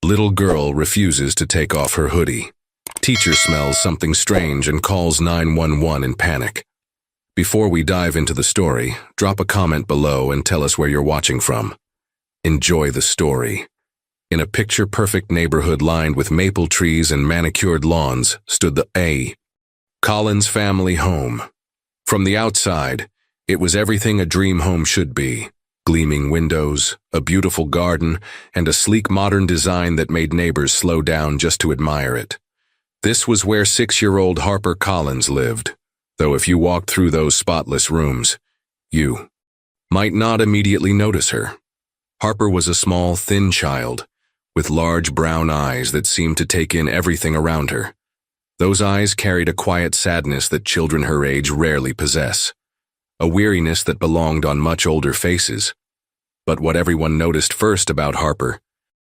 Little girl refuses to take off her hoodie. Teacher smells something strange and calls 911 in panic. Before we dive into the story, drop a comment below and tell us where you're watching from. Enjoy the story. In a picture-perfect neighborhood lined with maple trees and manicured lawns stood the A. Collins family home. From the outside, it was everything a dream home should be. Gleaming windows, a beautiful garden, and a sleek modern design that made neighbors slow down just to admire it. This was where 6-year-old Harper Collins lived, though if you walked through those spotless rooms, you might not immediately notice her. Harper was a small, thin child, with large brown eyes that seemed to take in everything around her. Those eyes carried a quiet sadness that children her age rarely possess, a weariness that belonged on much older faces. But what everyone noticed first about Harper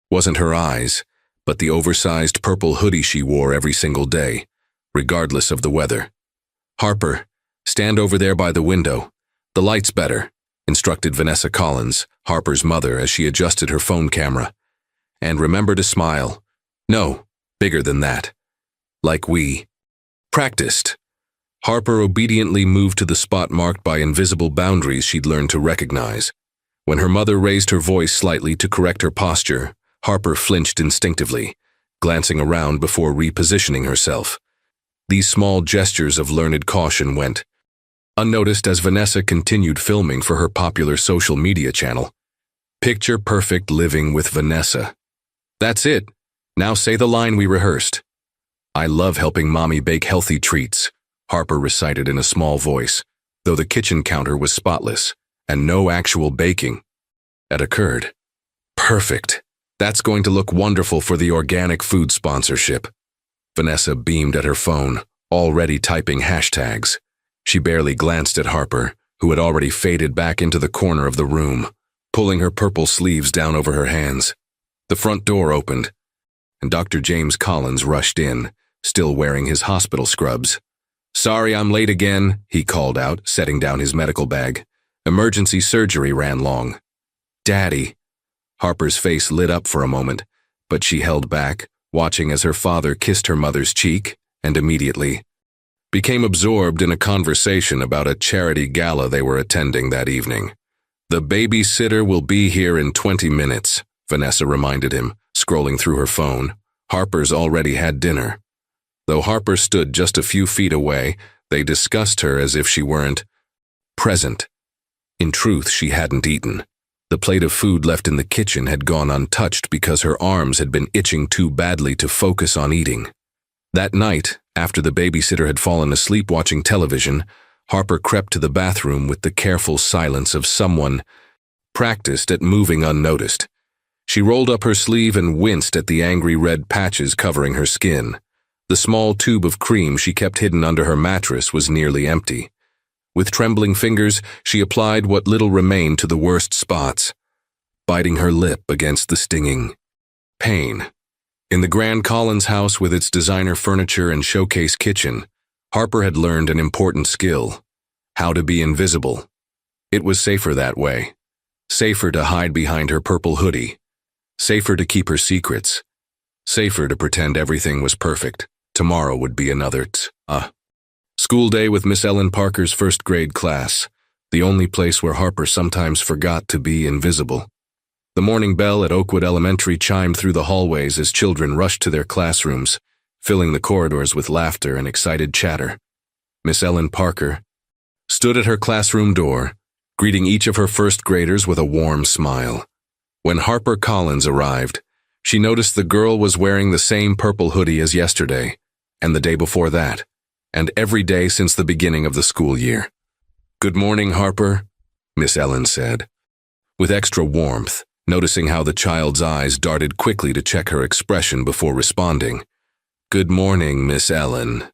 wasn't her eyes, but the oversized purple hoodie she wore every single day, regardless of the weather. "Harper, stand over there by the window. The light's better," instructed Vanessa Collins, Harper's mother, as she adjusted her phone camera. "And remember to smile. No, bigger than that. Like we practiced." Harper obediently moved to the spot marked by invisible boundaries she'd learned to recognize. When her mother raised her voice slightly to correct her posture, Harper flinched instinctively, glancing around before repositioning herself. These small gestures of learned caution went unnoticed as Vanessa continued filming for her popular social media channel. Picture perfect living with Vanessa. "That's it. Now say the line we rehearsed." "I love helping Mommy bake healthy treats," Harper recited in a small voice, though the kitchen counter was spotless, and no actual baking had occurred. "Perfect. That's going to look wonderful for the organic food sponsorship." Vanessa beamed at her phone, already typing hashtags. She barely glanced at Harper, who had already faded back into the corner of the room, pulling her purple sleeves down over her hands. The front door opened, and Dr. James Collins rushed in, still wearing his hospital scrubs. "Sorry I'm late again," he called out, setting down his medical bag. "Emergency surgery ran long." "Daddy." Harper's face lit up for a moment, but she held back, watching as her father kissed her mother's cheek, and immediately became absorbed in a conversation about a charity gala they were attending that evening. "The babysitter will be here in 20 minutes, Vanessa reminded him, scrolling through her phone. Harper's already had dinner. Though Harper stood just a few feet away, they discussed her as if she weren't present. In truth, she hadn't eaten. The plate of food left in the kitchen had gone untouched because her arms had been itching too badly to focus on eating. That night, after the babysitter had fallen asleep watching television, Harper crept to the bathroom with the careful silence of someone practiced at moving unnoticed. She rolled up her sleeve and winced at the angry red patches covering her skin. The small tube of cream she kept hidden under her mattress was nearly empty. With trembling fingers, she applied what little remained to the worst spots, biting her lip against the stinging pain. In the Grand Collins house with its designer furniture and showcase kitchen, Harper had learned an important skill: how to be invisible. It was safer that way. Safer to hide behind her purple hoodie. Safer to keep her secrets. Safer to pretend everything was perfect. Tomorrow would be another school day with Miss Ellen Parker's first grade class, the only place where Harper sometimes forgot to be invisible. The morning bell at Oakwood Elementary chimed through the hallways as children rushed to their classrooms, filling the corridors with laughter and excited chatter. Miss Ellen Parker stood at her classroom door, greeting each of her first graders with a warm smile. When Harper Collins arrived, she noticed the girl was wearing the same purple hoodie as yesterday, and the day before that, and every day since the beginning of the school year. "Good morning, Harper," Miss Ellen said, with extra warmth, noticing how the child's eyes darted quickly to check her expression before responding. "Good morning, Miss Ellen,"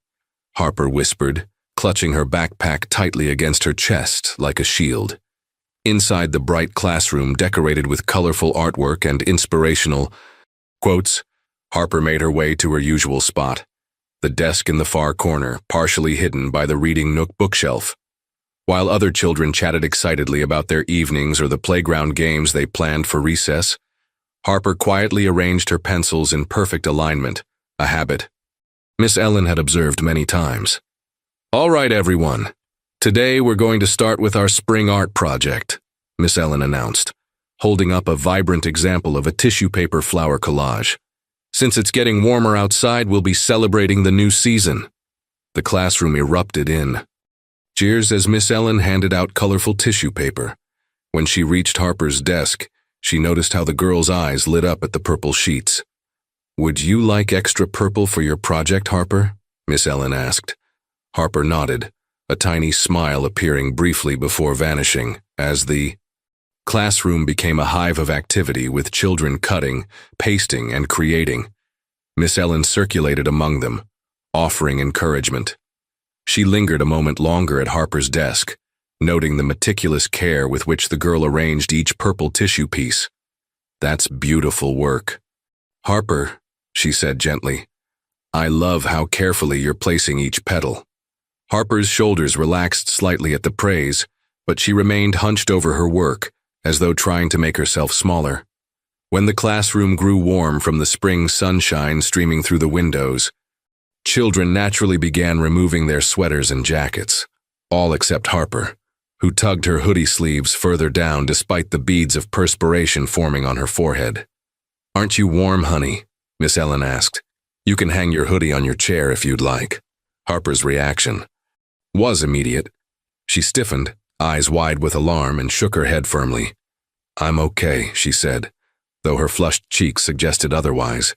Harper whispered, clutching her backpack tightly against her chest like a shield. Inside the bright classroom decorated with colorful artwork and inspirational quotes, Harper made her way to her usual spot, the desk in the far corner, partially hidden by the reading nook bookshelf. While other children chatted excitedly about their evenings or the playground games they planned for recess, Harper quietly arranged her pencils in perfect alignment, a habit Miss Ellen had observed many times. "All right, everyone. Today we're going to start with our spring art project," Miss Ellen announced, holding up a vibrant example of a tissue paper flower collage. "Since it's getting warmer outside, we'll be celebrating the new season." The classroom erupted in cheers as Miss Ellen handed out colorful tissue paper. When she reached Harper's desk, she noticed how the girl's eyes lit up at the purple sheets. "Would you like extra purple for your project, Harper?" Miss Ellen asked. Harper nodded, a tiny smile appearing briefly before vanishing, as the classroom became a hive of activity with children cutting, pasting, and creating. Miss Ellen circulated among them, offering encouragement. She lingered a moment longer at Harper's desk, noting the meticulous care with which the girl arranged each purple tissue piece. "That's beautiful work, Harper," she said gently. "I love how carefully you're placing each petal." Harper's shoulders relaxed slightly at the praise, but she remained hunched over her work, as though trying to make herself smaller. When the classroom grew warm from the spring sunshine streaming through the windows, children naturally began removing their sweaters and jackets, all except Harper, who tugged her hoodie sleeves further down despite the beads of perspiration forming on her forehead. "Aren't you warm, honey?" Miss Ellen asked. "You can hang your hoodie on your chair if you'd like." Harper's reaction was immediate. She stiffened, eyes wide with alarm, and shook her head firmly. "I'm okay," she said, though her flushed cheeks suggested otherwise.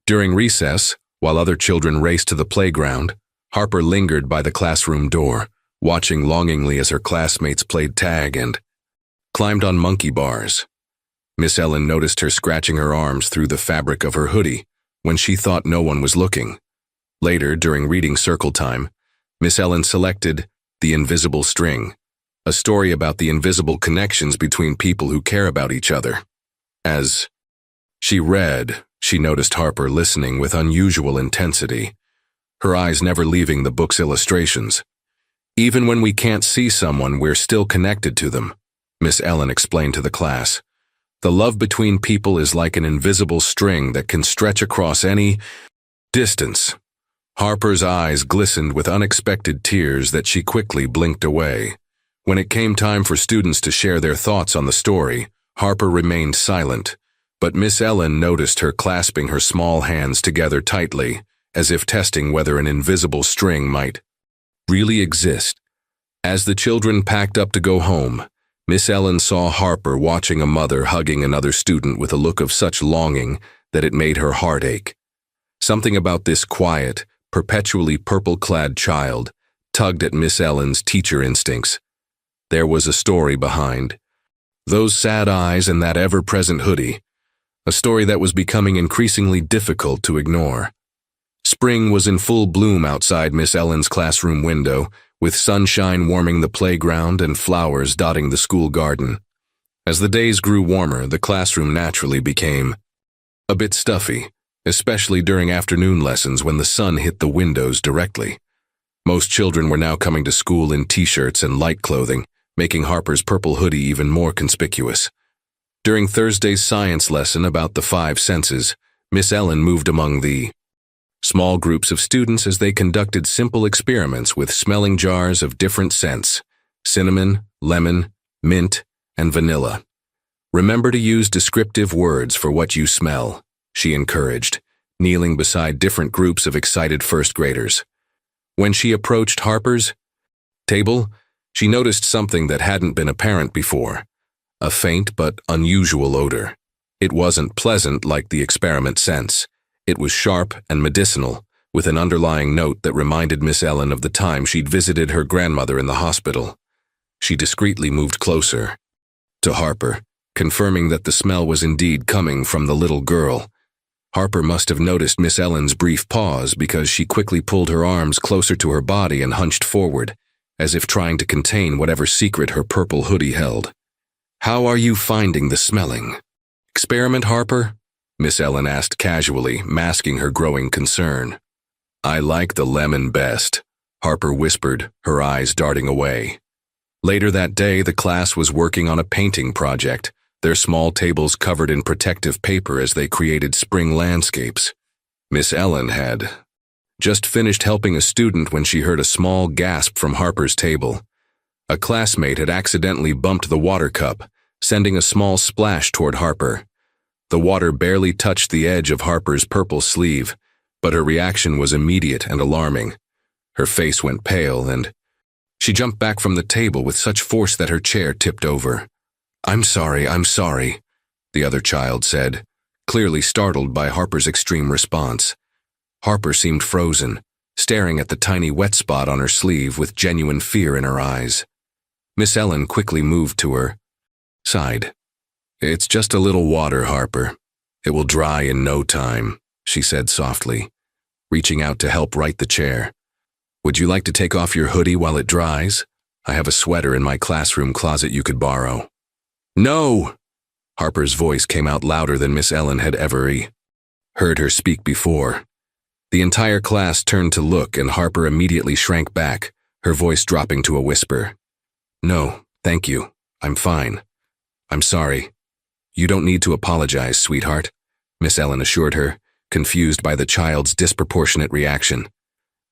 During recess, while other children raced to the playground, Harper lingered by the classroom door, watching longingly as her classmates played tag and climbed on monkey bars. Miss Ellen noticed her scratching her arms through the fabric of her hoodie when she thought no one was looking. Later, during reading circle time, Miss Ellen selected The Invisible String, a story about the invisible connections between people who care about each other. As she read, she noticed Harper listening with unusual intensity, her eyes never leaving the book's illustrations. "Even when we can't see someone, we're still connected to them," Miss Ellen explained to the class. "The love between people is like an invisible string that can stretch across any distance." Harper's eyes glistened with unexpected tears that she quickly blinked away. When it came time for students to share their thoughts on the story, Harper remained silent, but Miss Ellen noticed her clasping her small hands together tightly, as if testing whether an invisible string might really exist. As the children packed up to go home, Miss Ellen saw Harper watching a mother hugging another student with a look of such longing that it made her heart ache. Something about this quiet, perpetually purple-clad child tugged at Miss Ellen's teacher instincts. There was a story behind those sad eyes and that ever-present hoodie, a story that was becoming increasingly difficult to ignore. Spring was in full bloom outside Miss Ellen's classroom window, with sunshine warming the playground and flowers dotting the school garden. As the days grew warmer, the classroom naturally became a bit stuffy, especially during afternoon lessons when the sun hit the windows directly. Most children were now coming to school in t-shirts and light clothing, making Harper's purple hoodie even more conspicuous. During Thursday's science lesson about the 5 senses, Miss Ellen moved among the small groups of students as they conducted simple experiments with smelling jars of different scents: cinnamon, lemon, mint, and vanilla. "Remember to use descriptive words for what you smell," she encouraged, kneeling beside different groups of excited first graders. When she approached Harper's table, she noticed something that hadn't been apparent before: a faint but unusual odor. It wasn't pleasant like the experiment scents. It was sharp and medicinal, with an underlying note that reminded Miss Ellen of the time she'd visited her grandmother in the hospital. She discreetly moved closer to Harper, confirming that the smell was indeed coming from the little girl. Harper must have noticed Miss Ellen's brief pause because she quickly pulled her arms closer to her body and hunched forward, as if trying to contain whatever secret her purple hoodie held. "How are you finding the smelling experiment, Harper?" Miss Ellen asked casually, masking her growing concern. "I like the lemon best," Harper whispered, her eyes darting away. Later that day, the class was working on a painting project, their small tables covered in protective paper as they created spring landscapes. Miss Ellen had just finished helping a student when she heard a small gasp from Harper's table. A classmate had accidentally bumped the water cup, sending a small splash toward Harper. The water barely touched the edge of Harper's purple sleeve, but her reaction was immediate and alarming. Her face went pale, and she jumped back from the table with such force that her chair tipped over. I'm sorry," the other child said, clearly startled by Harper's extreme response. Harper seemed frozen, staring at the tiny wet spot on her sleeve with genuine fear in her eyes. Miss Ellen quickly moved to her, sighed. "It's just a little water, Harper. It will dry in no time," she said softly, reaching out to help right the chair. "Would you like to take off your hoodie while it dries? I have a sweater in my classroom closet you could borrow." "No!" Harper's voice came out louder than Miss Ellen had ever heard her speak before. The entire class turned to look, and Harper immediately shrank back, her voice dropping to a whisper. "No, thank you. I'm fine. I'm sorry. You don't need to apologize, sweetheart," Miss Ellen assured her, confused by the child's disproportionate reaction.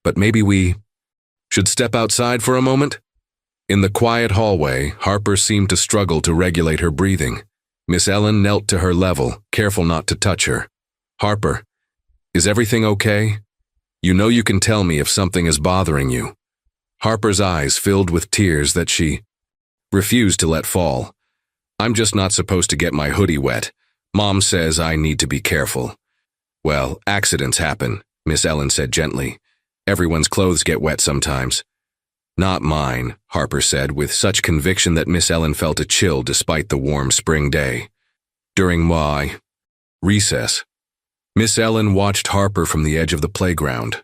"But maybe we should step outside for a moment?" In the quiet hallway, Harper seemed to struggle to regulate her breathing. Miss Ellen knelt to her level, careful not to touch her. "Harper, is everything okay? You know you can tell me if something is bothering you." Harper's eyes filled with tears that she refused to let fall. "I'm just not supposed to get my hoodie wet. Mom says I need to be careful." "Well, accidents happen," Miss Ellen said gently. "Everyone's clothes get wet sometimes." "Not mine," Harper said with such conviction that Miss Ellen felt a chill despite the warm spring day. During my recess, Miss Ellen watched Harper from the edge of the playground.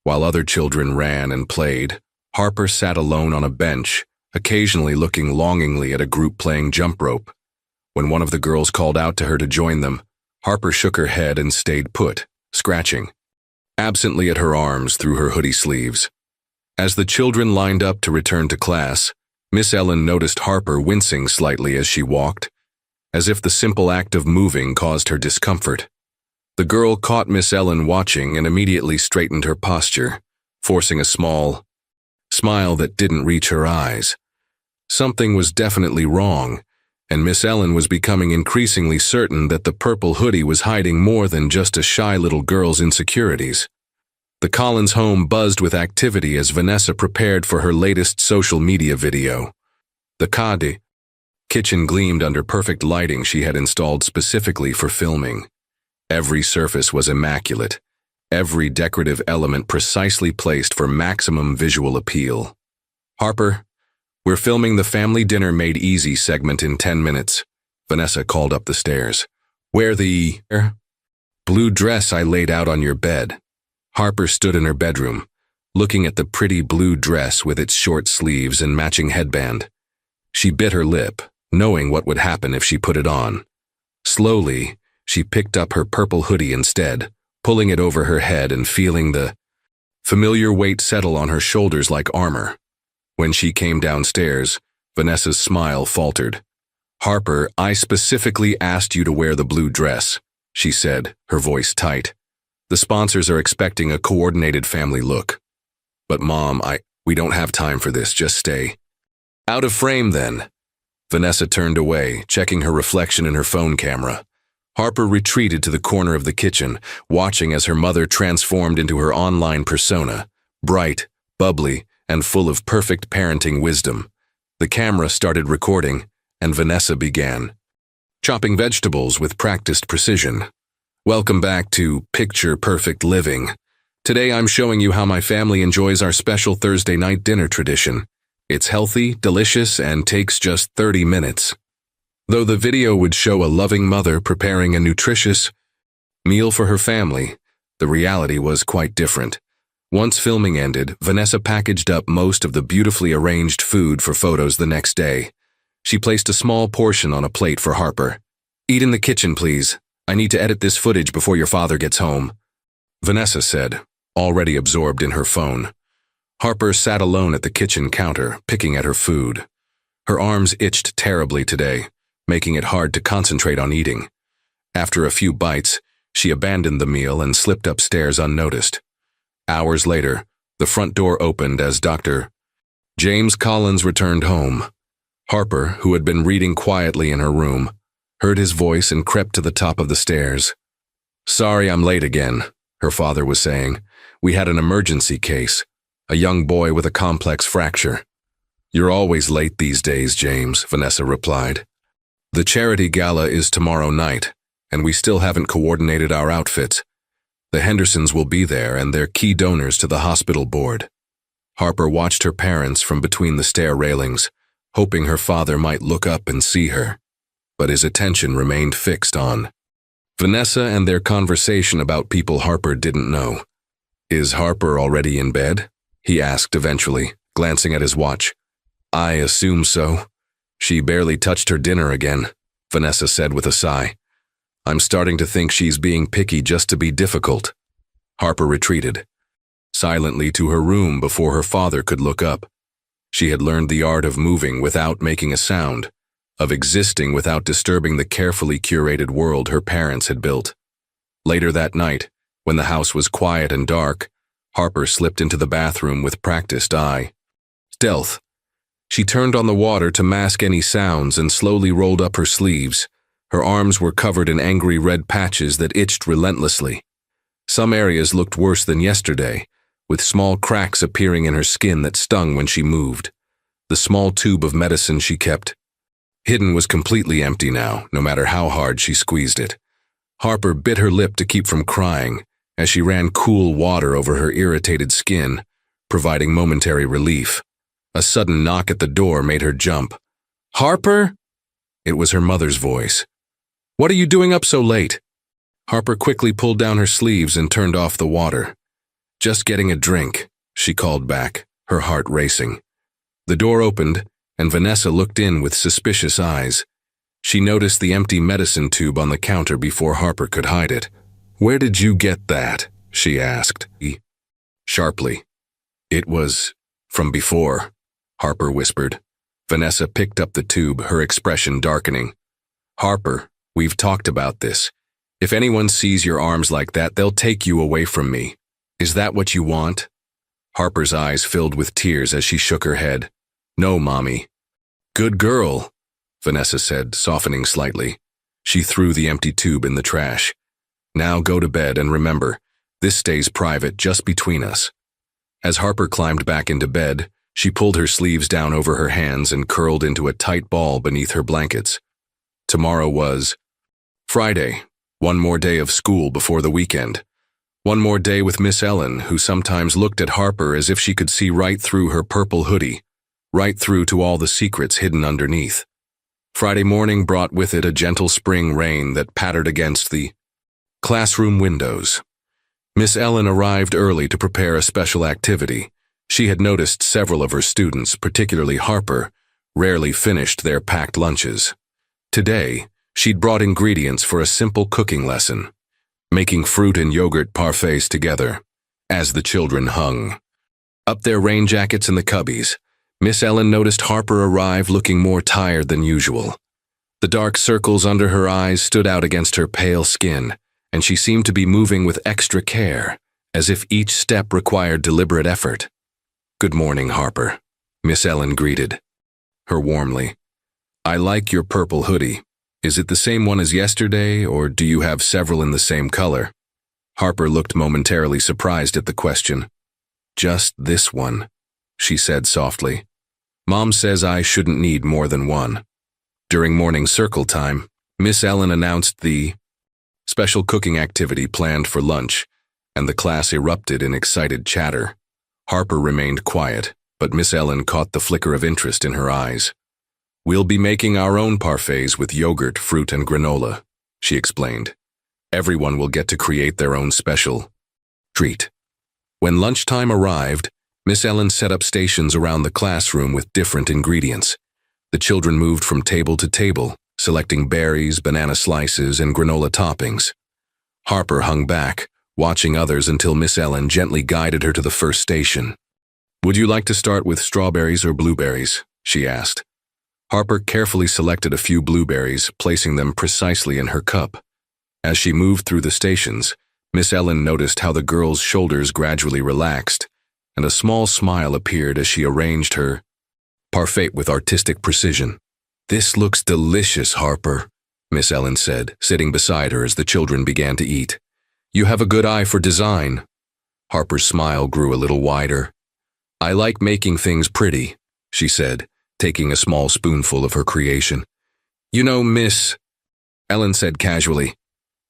While other children ran and played, Harper sat alone on a bench, occasionally looking longingly at a group playing jump rope. When one of the girls called out to her to join them, Harper shook her head and stayed put, scratching absently at her arms through her hoodie sleeves. As the children lined up to return to class, Miss Ellen noticed Harper wincing slightly as she walked, as if the simple act of moving caused her discomfort. The girl caught Miss Ellen watching and immediately straightened her posture, forcing a small smile that didn't reach her eyes. Something was definitely wrong, and Miss Ellen was becoming increasingly certain that the purple hoodie was hiding more than just a shy little girl's insecurities. The Collins home buzzed with activity as Vanessa prepared for her latest social media video. The kitchen gleamed under perfect lighting she had installed specifically for filming. Every surface was immaculate, every decorative element precisely placed for maximum visual appeal. "Harper, we're filming the Family Dinner Made Easy segment in 10 minutes, Vanessa called up the stairs. "Wear the blue dress I laid out on your bed." Harper stood in her bedroom, looking at the pretty blue dress with its short sleeves and matching headband. She bit her lip, knowing what would happen if she put it on. Slowly, she picked up her purple hoodie instead, pulling it over her head and feeling the familiar weight settle on her shoulders like armor. When she came downstairs, Vanessa's smile faltered. "Harper, I specifically asked you to wear the blue dress," she said, her voice tight. "The sponsors are expecting a coordinated family look." "But Mom, we don't have time for this, just stay out of frame then." Vanessa turned away, checking her reflection in her phone camera. Harper retreated to the corner of the kitchen, watching as her mother transformed into her online persona, bright, bubbly, and full of perfect parenting wisdom. The camera started recording, and Vanessa began chopping vegetables with practiced precision. "Welcome back to Picture Perfect Living. Today I'm showing you how my family enjoys our special Thursday night dinner tradition. It's healthy, delicious, and takes just 30 minutes. Though the video would show a loving mother preparing a nutritious meal for her family, the reality was quite different. Once filming ended, Vanessa packaged up most of the beautifully arranged food for photos the next day. She placed a small portion on a plate for Harper. "Eat in the kitchen, please. I need to edit this footage before your father gets home," Vanessa said, already absorbed in her phone. Harper sat alone at the kitchen counter, picking at her food. Her arms itched terribly today, making it hard to concentrate on eating. After a few bites, she abandoned the meal and slipped upstairs unnoticed. Hours later, the front door opened as Dr. James Collins returned home. Harper, who had been reading quietly in her room, heard his voice and crept to the top of the stairs. "Sorry I'm late again," her father was saying. "We had an emergency case, a young boy with a complex fracture." "You're always late these days, James," Vanessa replied. "The charity gala is tomorrow night, and we still haven't coordinated our outfits. The Hendersons will be there, and they're key donors to the hospital board." Harper watched her parents from between the stair railings, hoping her father might look up and see her. But his attention remained fixed on Vanessa and their conversation about people Harper didn't know. "Is Harper already in bed?" he asked eventually, glancing at his watch. "I assume so. She barely touched her dinner again," Vanessa said with a sigh. "I'm starting to think she's being picky just to be difficult." Harper retreated silently to her room before her father could look up. She had learned the art of moving without making a sound, of existing without disturbing the carefully curated world her parents had built. Later that night, when the house was quiet and dark, Harper slipped into the bathroom with practiced eye. Stealth. She turned on the water to mask any sounds and slowly rolled up her sleeves. Her arms were covered in angry red patches that itched relentlessly. Some areas looked worse than yesterday, with small cracks appearing in her skin that stung when she moved. The small tube of medicine she kept hidden was completely empty now, no matter how hard she squeezed it. Harper bit her lip to keep from crying as she ran cool water over her irritated skin, providing momentary relief. A sudden knock at the door made her jump. "Harper?" It was her mother's voice. "What are you doing up so late?" Harper quickly pulled down her sleeves and turned off the water. "Just getting a drink," she called back, her heart racing. The door opened, and Vanessa looked in with suspicious eyes. She noticed the empty medicine tube on the counter before Harper could hide it. "Where did you get that?" she asked, sharply. "It was from before," Harper whispered. Vanessa picked up the tube, her expression darkening. "Harper, we've talked about this. If anyone sees your arms like that, they'll take you away from me. Is that what you want?" Harper's eyes filled with tears as she shook her head. "No, Mommy." "Good girl," Vanessa said, softening slightly. She threw the empty tube in the trash. "Now go to bed and remember, this stays private, just between us." As Harper climbed back into bed, she pulled her sleeves down over her hands and curled into a tight ball beneath her blankets. Tomorrow was Friday, one more day of school before the weekend. One more day with Miss Ellen, who sometimes looked at Harper as if she could see right through her purple hoodie, right through to all the secrets hidden underneath. Friday morning brought with it a gentle spring rain that pattered against the classroom windows. Miss Ellen arrived early to prepare a special activity. She had noticed several of her students, particularly Harper, rarely finished their packed lunches. Today, she'd brought ingredients for a simple cooking lesson, making fruit and yogurt parfaits together. As the children hung up their rain jackets in the cubbies, Miss Ellen noticed Harper arrive looking more tired than usual. The dark circles under her eyes stood out against her pale skin, and she seemed to be moving with extra care, as if each step required deliberate effort. "Good morning, Harper," Miss Ellen greeted her warmly. "I like your purple hoodie. Is it the same one as yesterday, or do you have several in the same color?" Harper looked momentarily surprised at the question. "Just this one," she said softly. "Mom says I shouldn't need more than one." During morning circle time, Miss Ellen announced the special cooking activity planned for lunch, and the class erupted in excited chatter. Harper remained quiet, but Miss Ellen caught the flicker of interest in her eyes. "We'll be making our own parfaits with yogurt, fruit, and granola," she explained. "Everyone will get to create their own special treat." When lunchtime arrived, Miss Ellen set up stations around the classroom with different ingredients. The children moved from table to table, selecting berries, banana slices, and granola toppings. Harper hung back, watching others until Miss Ellen gently guided her to the first station. "Would you like to start with strawberries or blueberries?" she asked. Harper carefully selected a few blueberries, placing them precisely in her cup. As she moved through the stations, Miss Ellen noticed how the girl's shoulders gradually relaxed, and a small smile appeared as she arranged her parfait with artistic precision. "This looks delicious, Harper," Miss Ellen said, sitting beside her as the children began to eat. "You have a good eye for design." Harper's smile grew a little wider. "I like making things pretty," she said, taking a small spoonful of her creation. "You know, Miss," Ellen said casually,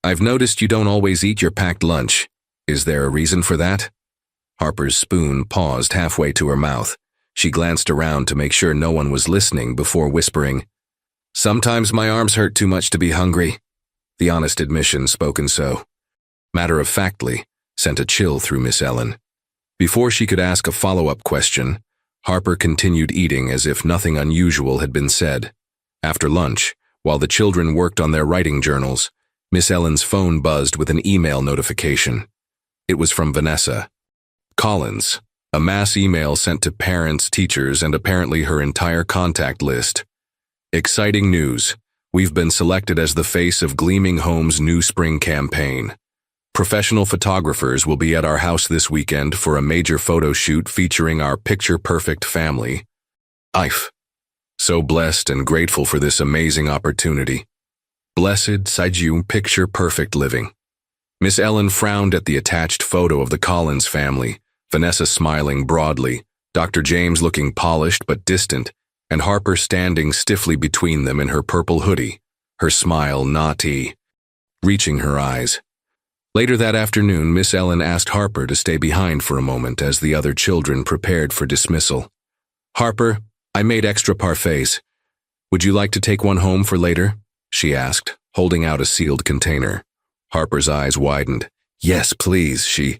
"I've noticed you don't always eat your packed lunch. Is there a reason for that?" Harper's spoon paused halfway to her mouth. She glanced around to make sure no one was listening before whispering, "Sometimes my arms hurt too much to be hungry." The honest admission, spoken so matter-of-factly, sent a chill through Miss Ellen. Before she could ask a follow-up question, Harper continued eating as if nothing unusual had been said. After lunch, while the children worked on their writing journals, Miss Ellen's phone buzzed with an email notification. It was from Vanessa Collins, a mass email sent to parents, teachers, and apparently her entire contact list. "Exciting news. We've been selected as the face of Gleaming Home's new spring campaign. Professional photographers will be at our house this weekend for a major photo shoot featuring our picture-perfect family. I've so blessed and grateful for this amazing opportunity. Blessed, Saiju, picture-perfect living." Miss Ellen frowned at the attached photo of the Collins family, Vanessa smiling broadly, Dr. James looking polished but distant, and Harper standing stiffly between them in her purple hoodie, her smile naughty, reaching her eyes. Later that afternoon, Miss Ellen asked Harper to stay behind for a moment as the other children prepared for dismissal. "Harper, I made extra parfaits. Would you like to take one home for later?" she asked, holding out a sealed container. Harper's eyes widened. "Yes, please," she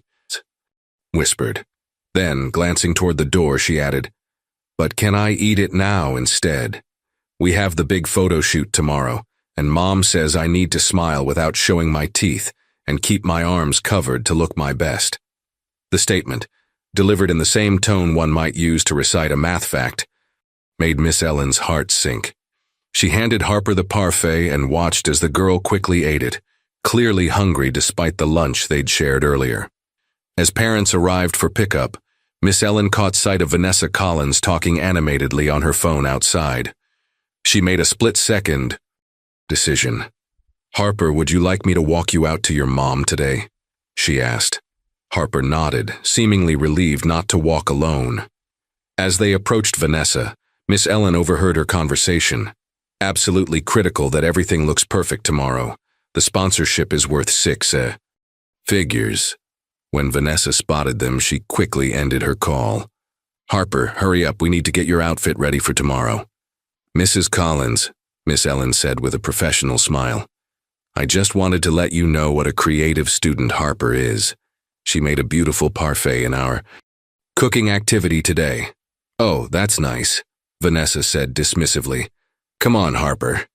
whispered. Then, glancing toward the door, she added, "But can I eat it now instead? We have the big photo shoot tomorrow, and Mom says I need to smile without showing my teeth and keep my arms covered to look my best." The statement, delivered in the same tone one might use to recite a math fact, made Miss Ellen's heart sink. She handed Harper the parfait and watched as the girl quickly ate it, clearly hungry despite the lunch they'd shared earlier. As parents arrived for pickup, Miss Ellen caught sight of Vanessa Collins talking animatedly on her phone outside. She made a split-second decision. "Harper, would you like me to walk you out to your mom today?" she asked. Harper nodded, seemingly relieved not to walk alone. As they approached Vanessa, Miss Ellen overheard her conversation. "Absolutely critical that everything looks perfect tomorrow. The sponsorship is worth six figures." When Vanessa spotted them, she quickly ended her call. "Harper, hurry up, we need to get your outfit ready for tomorrow." "Mrs. Collins," Miss Ellen said with a professional smile, "I just wanted to let you know what a creative student Harper is. She made a beautiful parfait in our cooking activity today." "Oh, that's nice," Vanessa said dismissively. "Come on, Harper."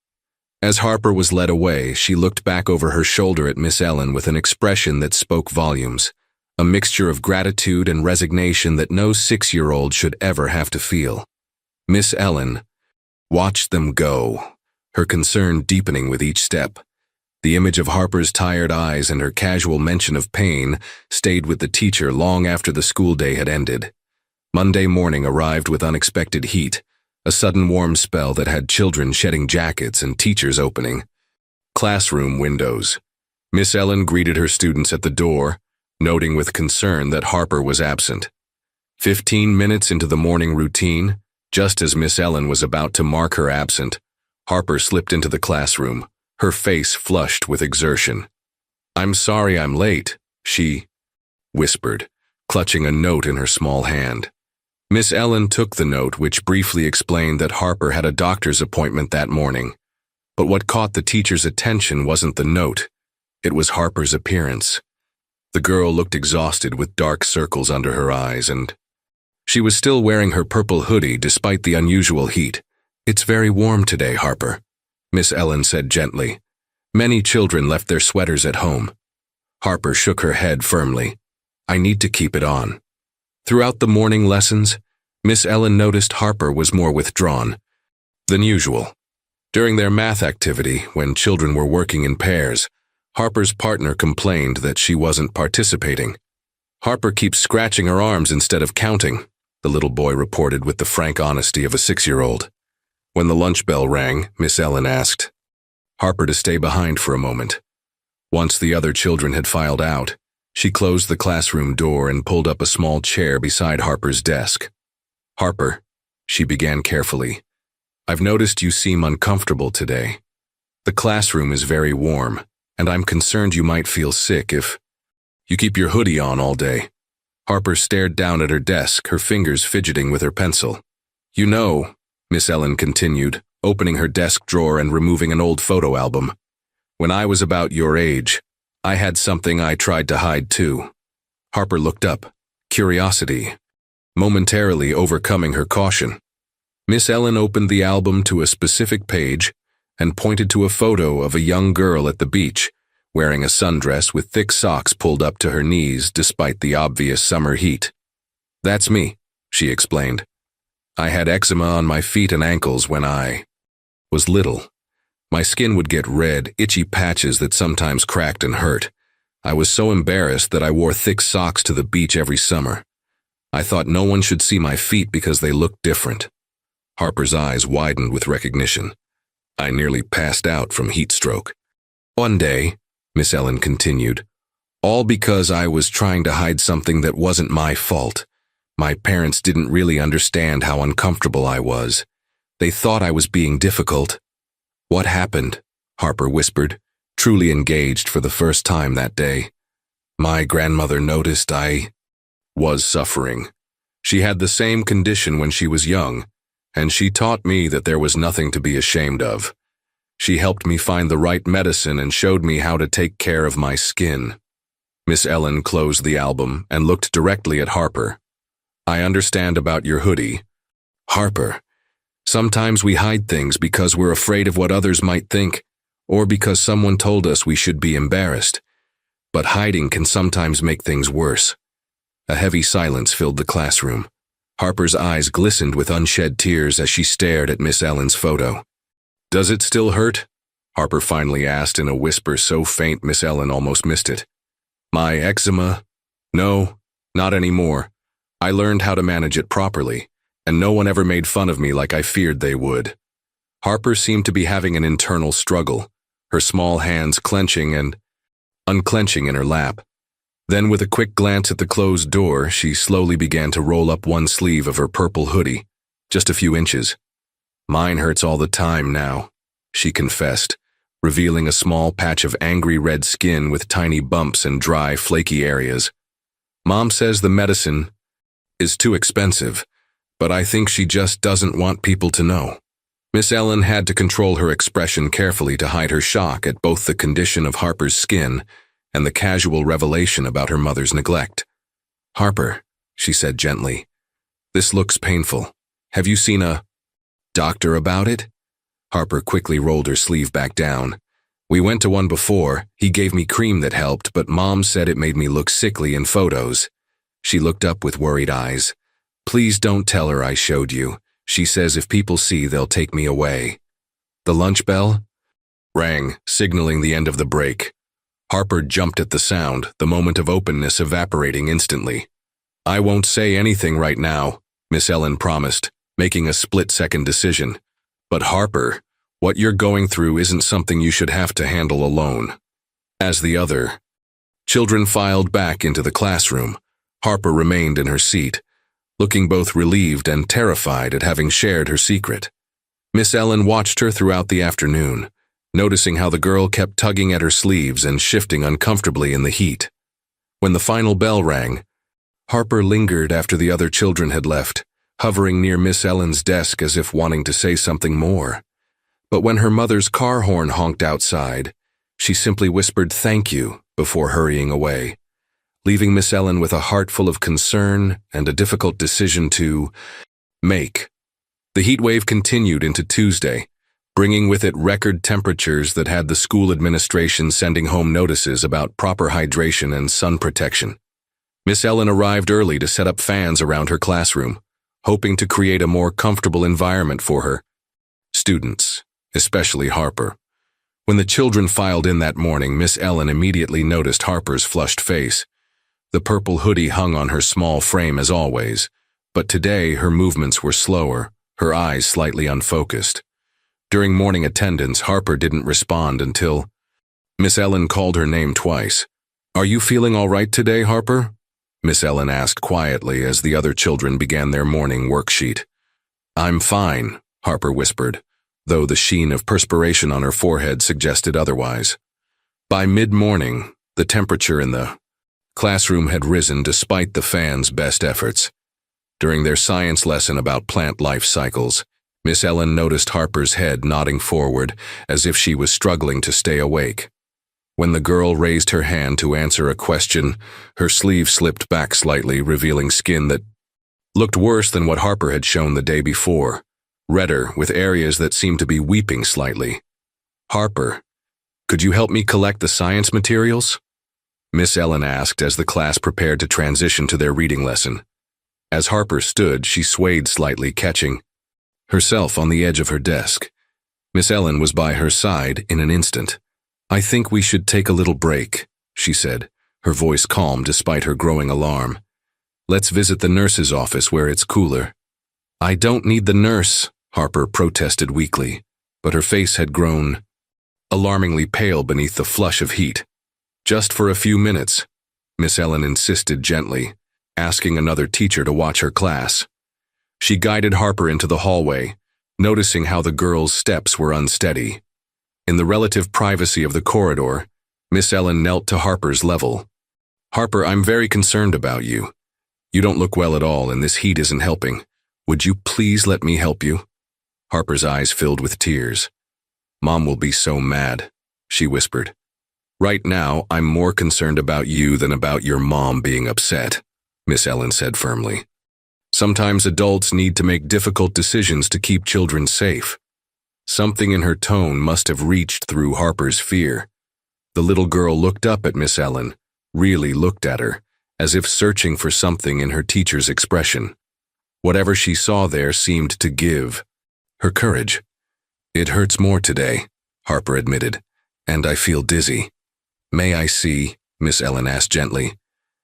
As Harper was led away, she looked back over her shoulder at Miss Ellen with an expression that spoke volumes, a mixture of gratitude and resignation that no 6-year-old should ever have to feel. Miss Ellen watched them go, her concern deepening with each step. The image of Harper's tired eyes and her casual mention of pain stayed with the teacher long after the school day had ended. Monday morning arrived with unexpected heat, a sudden warm spell that had children shedding jackets and teachers opening classroom windows. Miss Ellen greeted her students at the door, noting with concern that Harper was absent. 15 minutes into the morning routine, just as Miss Ellen was about to mark her absent, Harper slipped into the classroom, her face flushed with exertion. "I'm sorry I'm late," she whispered, clutching a note in her small hand. Miss Ellen took the note, which briefly explained that Harper had a doctor's appointment that morning. But what caught the teacher's attention wasn't the note. It was Harper's appearance. The girl looked exhausted with dark circles under her eyes, and she was still wearing her purple hoodie despite the unusual heat. "It's very warm today, Harper," Miss Ellen said gently. "Many children left their sweaters at home." Harper shook her head firmly. "I need to keep it on." Throughout the morning lessons, Miss Ellen noticed Harper was more withdrawn. than usual. During their math activity, when children were working in pairs, Harper's partner complained that she wasn't participating. "Harper keeps scratching her arms instead of counting," the little boy reported with the frank honesty of a 6-year-old. When the lunch bell rang, Miss Ellen asked Harper to stay behind for a moment. Once the other children had filed out, she closed the classroom door and pulled up a small chair beside Harper's desk. "Harper," she began carefully, "I've noticed you seem uncomfortable today. The classroom is very warm, and I'm concerned you might feel sick if you keep your hoodie on all day." Harper stared down at her desk, her fingers fidgeting with her pencil. "You know," Miss Ellen continued, opening her desk drawer and removing an old photo album, "when I was about your age, I had something I tried to hide too." Harper looked up, curiosity momentarily overcoming her caution. Miss Ellen opened the album to a specific page and pointed to a photo of a young girl at the beach, wearing a sundress with thick socks pulled up to her knees despite the obvious summer heat. "That's me," she explained. "I had eczema on my feet and ankles when I was little. My skin would get red, itchy patches that sometimes cracked and hurt. I was so embarrassed that I wore thick socks to the beach every summer. I thought no one should see my feet because they looked different." Harper's eyes widened with recognition. "I nearly passed out from heat stroke. One day," Miss Ellen continued, "all because I was trying to hide something that wasn't my fault. My parents didn't really understand how uncomfortable I was. They thought I was being difficult." "What happened?" Harper whispered, truly engaged for the first time that day. "My grandmother noticed I was suffering. She had the same condition when she was young, and she taught me that there was nothing to be ashamed of. She helped me find the right medicine and showed me how to take care of my skin." Miss Ellen closed the album and looked directly at Harper. "I understand about your hoodie. Harper, sometimes we hide things because we're afraid of what others might think, or because someone told us we should be embarrassed. But hiding can sometimes make things worse." A heavy silence filled the classroom. Harper's eyes glistened with unshed tears as she stared at Miss Ellen's photo. "Does it still hurt?" Harper finally asked in a whisper so faint Miss Ellen almost missed it. "My eczema? No, not anymore. I learned how to manage it properly, and no one ever made fun of me like I feared they would." Harper seemed to be having an internal struggle, her small hands clenching and unclenching in her lap. Then, with a quick glance at the closed door, she slowly began to roll up one sleeve of her purple hoodie, just a few inches. "Mine hurts all the time now," she confessed, revealing a small patch of angry red skin with tiny bumps and dry, flaky areas. "Mom says the medicine is too expensive, but I think she just doesn't want people to know." Miss Ellen had to control her expression carefully to hide her shock at both the condition of Harper's skin and the casual revelation about her mother's neglect. "Harper," she said gently, "this looks painful. Have you seen a doctor about it?" Harper quickly rolled her sleeve back down. "We went to one before. He gave me cream that helped, but Mom said it made me look sickly in photos." She looked up with worried eyes. "Please don't tell her I showed you. She says if people see, they'll take me away." The lunch bell rang, signaling the end of the break. Harper jumped at the sound, the moment of openness evaporating instantly. "I won't say anything right now," Miss Ellen promised, making a split-second decision. "But Harper, what you're going through isn't something you should have to handle alone." As the other children filed back into the classroom, Harper remained in her seat, looking both relieved and terrified at having shared her secret. Miss Ellen watched her throughout the afternoon, noticing how the girl kept tugging at her sleeves and shifting uncomfortably in the heat. When the final bell rang, Harper lingered after the other children had left, hovering near Miss Ellen's desk as if wanting to say something more. But when her mother's car horn honked outside, she simply whispered "thank you" before hurrying away, leaving Miss Ellen with a heart full of concern and a difficult decision to make. The heat wave continued into Tuesday, bringing with it record temperatures that had the school administration sending home notices about proper hydration and sun protection. Miss Ellen arrived early to set up fans around her classroom, hoping to create a more comfortable environment for her students, especially Harper. When the children filed in that morning, Miss Ellen immediately noticed Harper's flushed face. The purple hoodie hung on her small frame as always, but today her movements were slower, her eyes slightly unfocused. During morning attendance, Harper didn't respond until Miss Ellen called her name twice. "Are you feeling all right today, Harper?" Miss Ellen asked quietly as the other children began their morning worksheet. "I'm fine," Harper whispered, though the sheen of perspiration on her forehead suggested otherwise. By mid-morning, the temperature in the classroom had risen despite the fans' best efforts. During their science lesson about plant life cycles, Miss Ellen noticed Harper's head nodding forward as if she was struggling to stay awake. When the girl raised her hand to answer a question, her sleeve slipped back slightly, revealing skin that looked worse than what Harper had shown the day before, redder with areas that seemed to be weeping slightly. "Harper, could you help me collect the science materials?" Miss Ellen asked as the class prepared to transition to their reading lesson. As Harper stood, she swayed slightly, catching herself on the edge of her desk. Miss Ellen was by her side in an instant. "I think we should take a little break," she said, her voice calm despite her growing alarm. "Let's visit the nurse's office where it's cooler." "I don't need the nurse," Harper protested weakly, but her face had grown alarmingly pale beneath the flush of heat. "Just for a few minutes," Miss Ellen insisted gently, asking another teacher to watch her class. She guided Harper into the hallway, noticing how the girl's steps were unsteady. In the relative privacy of the corridor, Miss Ellen knelt to Harper's level. "Harper, I'm very concerned about you. You don't look well at all, and this heat isn't helping. Would you please let me help you?" Harper's eyes filled with tears. "Mom will be so mad," she whispered. "Right now, I'm more concerned about you than about your mom being upset," Miss Ellen said firmly. "Sometimes adults need to make difficult decisions to keep children safe." Something in her tone must have reached through Harper's fear. The little girl looked up at Miss Ellen, really looked at her, as if searching for something in her teacher's expression. Whatever she saw there seemed to give her courage. "It hurts more today," Harper admitted, "and I feel dizzy." "May I see?" Miss Ellen asked gently.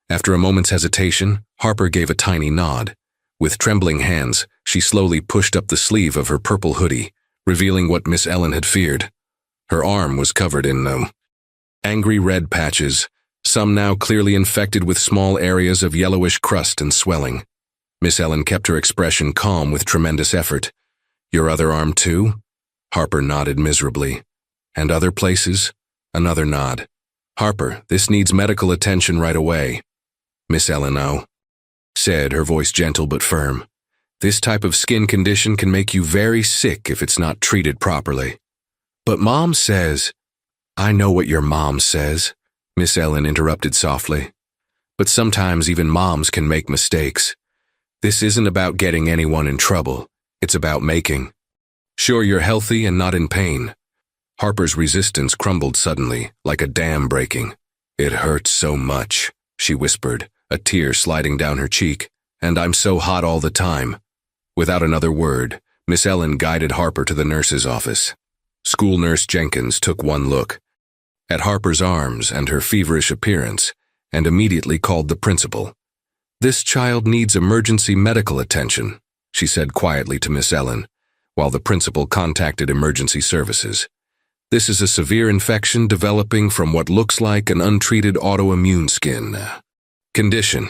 After a moment's hesitation, Harper gave a tiny nod. With trembling hands, she slowly pushed up the sleeve of her purple hoodie, revealing what Miss Ellen had feared. Her arm was covered in angry red patches, some now clearly infected with small areas of yellowish crust and swelling. Miss Ellen kept her expression calm with tremendous effort. "Your other arm too?" Harper nodded miserably. "And other places?" Another nod. "Harper, this needs medical attention right away." Miss Ellen said, her voice gentle but firm. "This type of skin condition can make you very sick if it's not treated properly." "But Mom says—" "I know what your mom says," Miss Ellen interrupted softly. "But sometimes even moms can make mistakes. This isn't about getting anyone in trouble. It's about making sure you're healthy and not in pain." Harper's resistance crumbled suddenly, like a dam breaking. "It hurts so much," she whispered, a tear sliding down her cheek. "And I'm so hot all the time." Without another word, Miss Ellen guided Harper to the nurse's office. School nurse Jenkins took one look at Harper's arms and her feverish appearance, and immediately called the principal. "This child needs emergency medical attention," she said quietly to Miss Ellen, while the principal contacted emergency services. "This is a severe infection developing from what looks like an untreated autoimmune skin condition."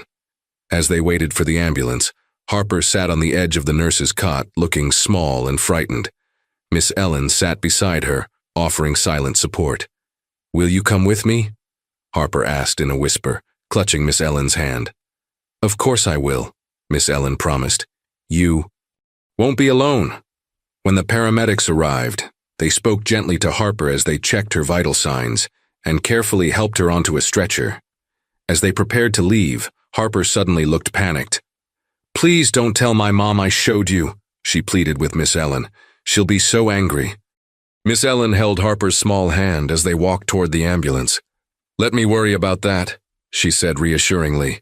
As they waited for the ambulance, Harper sat on the edge of the nurse's cot, looking small and frightened. Miss Ellen sat beside her, offering silent support. "Will you come with me?" Harper asked in a whisper, clutching Miss Ellen's hand. "Of course I will," Miss Ellen promised. "You won't be alone." When the paramedics arrived, they spoke gently to Harper as they checked her vital signs and carefully helped her onto a stretcher. As they prepared to leave, Harper suddenly looked panicked. "Please don't tell my mom I showed you," she pleaded with Miss Ellen. "She'll be so angry." Miss Ellen held Harper's small hand as they walked toward the ambulance. "Let me worry about that," she said reassuringly.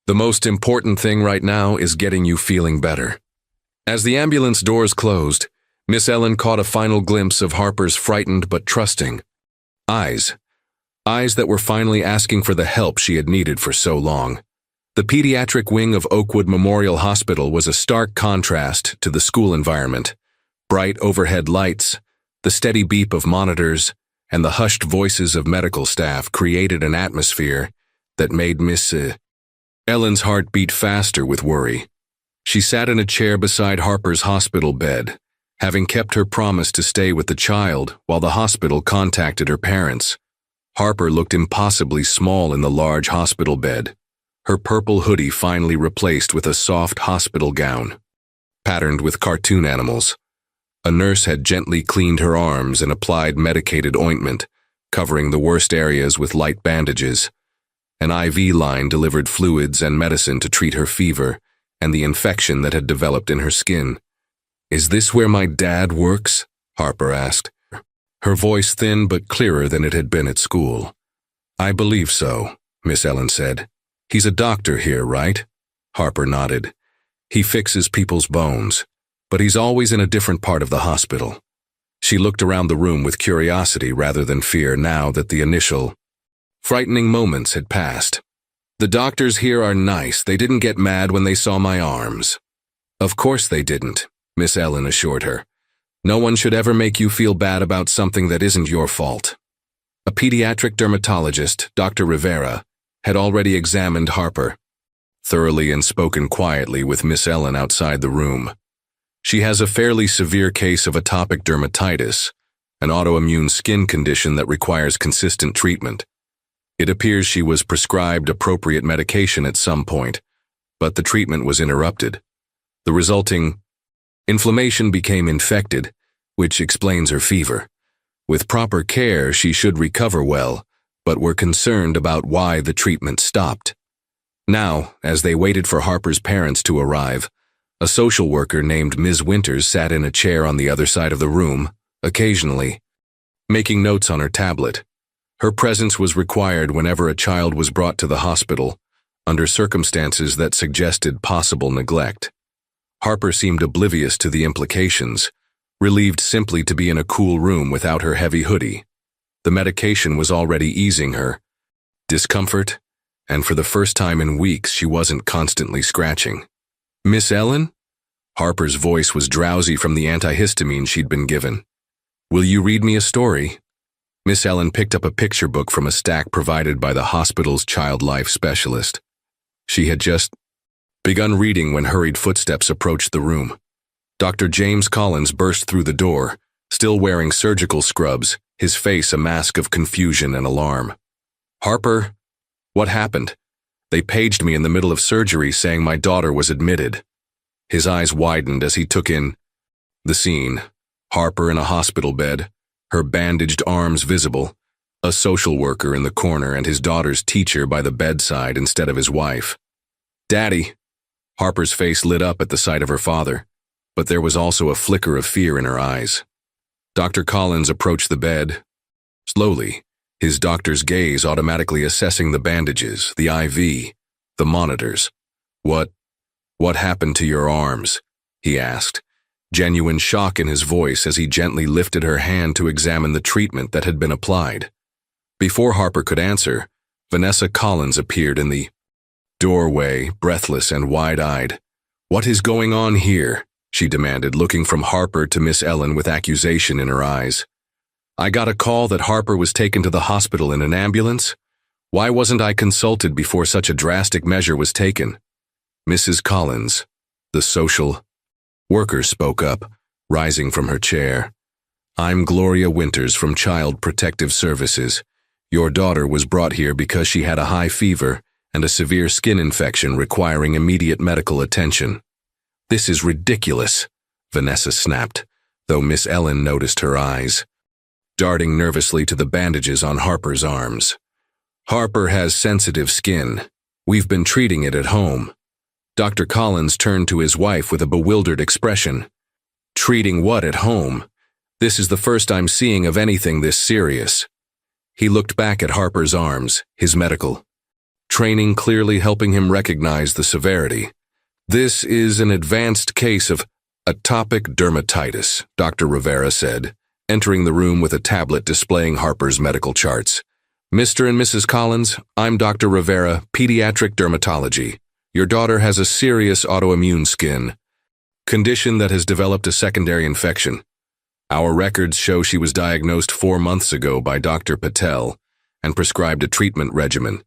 "The most important thing right now is getting you feeling better." As the ambulance doors closed, Miss Ellen caught a final glimpse of Harper's frightened but trusting eyes. Eyes that were finally asking for the help she had needed for so long. The pediatric wing of Oakwood Memorial Hospital was a stark contrast to the school environment. Bright overhead lights, the steady beep of monitors, and the hushed voices of medical staff created an atmosphere that made Miss Ellen's heart beat faster with worry. She sat in a chair beside Harper's hospital bed, having kept her promise to stay with the child while the hospital contacted her parents. Harper looked impossibly small in the large hospital bed, her purple hoodie finally replaced with a soft hospital gown, patterned with cartoon animals. A nurse had gently cleaned her arms and applied medicated ointment, covering the worst areas with light bandages. An IV line delivered fluids and medicine to treat her fever and the infection that had developed in her skin. "Is this where my dad works?" Harper asked, her voice thin but clearer than it had been at school. "I believe so," Miss Ellen said. "He's a doctor here, right?" Harper nodded. "He fixes people's bones, but he's always in a different part of the hospital." She looked around the room with curiosity rather than fear now that the initial, frightening moments had passed. "The doctors here are nice. They didn't get mad when they saw my arms." "Of course they didn't," Miss Ellen assured her. "No one should ever make you feel bad about something that isn't your fault." A pediatric dermatologist, Dr. Rivera, had already examined Harper thoroughly and spoken quietly with Miss Ellen outside the room. "She has a fairly severe case of atopic dermatitis, an autoimmune skin condition that requires consistent treatment. It appears she was prescribed appropriate medication at some point, but the treatment was interrupted. The resulting inflammation became infected, which explains her fever. With proper care, she should recover well, but we're concerned about why the treatment stopped." Now, as they waited for Harper's parents to arrive, a social worker named Ms. Winters sat in a chair on the other side of the room, occasionally making notes on her tablet. Her presence was required whenever a child was brought to the hospital, under circumstances that suggested possible neglect. Harper seemed oblivious to the implications, relieved simply to be in a cool room without her heavy hoodie. The medication was already easing her discomfort, and for the first time in weeks she wasn't constantly scratching. "Miss Ellen?" Harper's voice was drowsy from the antihistamine she'd been given. "Will you read me a story?" Miss Ellen picked up a picture book from a stack provided by the hospital's child life specialist. She had just begun reading when hurried footsteps approached the room. Dr. James Collins burst through the door, still wearing surgical scrubs, his face a mask of confusion and alarm. "Harper, what happened? They paged me in the middle of surgery saying my daughter was admitted." His eyes widened as he took in the scene. Harper in a hospital bed, her bandaged arms visible, a social worker in the corner and his daughter's teacher by the bedside instead of his wife. "Daddy!" Harper's face lit up at the sight of her father, but there was also a flicker of fear in her eyes. Dr. Collins approached the bed, slowly, his doctor's gaze automatically assessing the bandages, the IV, the monitors. What happened to your arms?" he asked, genuine shock in his voice as he gently lifted her hand to examine the treatment that had been applied. Before Harper could answer, Vanessa Collins appeared in the doorway, breathless and wide-eyed. "What is going on here?" she demanded, looking from Harper to Miss Ellen with accusation in her eyes. "I got a call that Harper was taken to the hospital in an ambulance. Why wasn't I consulted before such a drastic measure was taken?" Mrs. Collins, the social worker, spoke up, rising from her chair. "I'm Gloria Winters from Child Protective Services. Your daughter was brought here because she had a high fever and a severe skin infection requiring immediate medical attention." "This is ridiculous," Vanessa snapped, though Miss Ellen noticed her eyes, darting nervously to the bandages on Harper's arms. "Harper has sensitive skin. We've been treating it at home." Dr. Collins turned to his wife with a bewildered expression. "Treating what at home? This is the first I'm seeing of anything this serious." He looked back at Harper's arms, his medical training clearly helping him recognize the severity. "This is an advanced case of Atopic dermatitis, Dr. Rivera said, entering the room with a tablet displaying Harper's medical charts. Mr. and Mrs. Collins, I'm Dr. Rivera, pediatric dermatology. Your daughter has a serious autoimmune skin condition that has developed a secondary infection. Our records show she was diagnosed 4 months ago by Dr. Patel and prescribed a treatment regimen,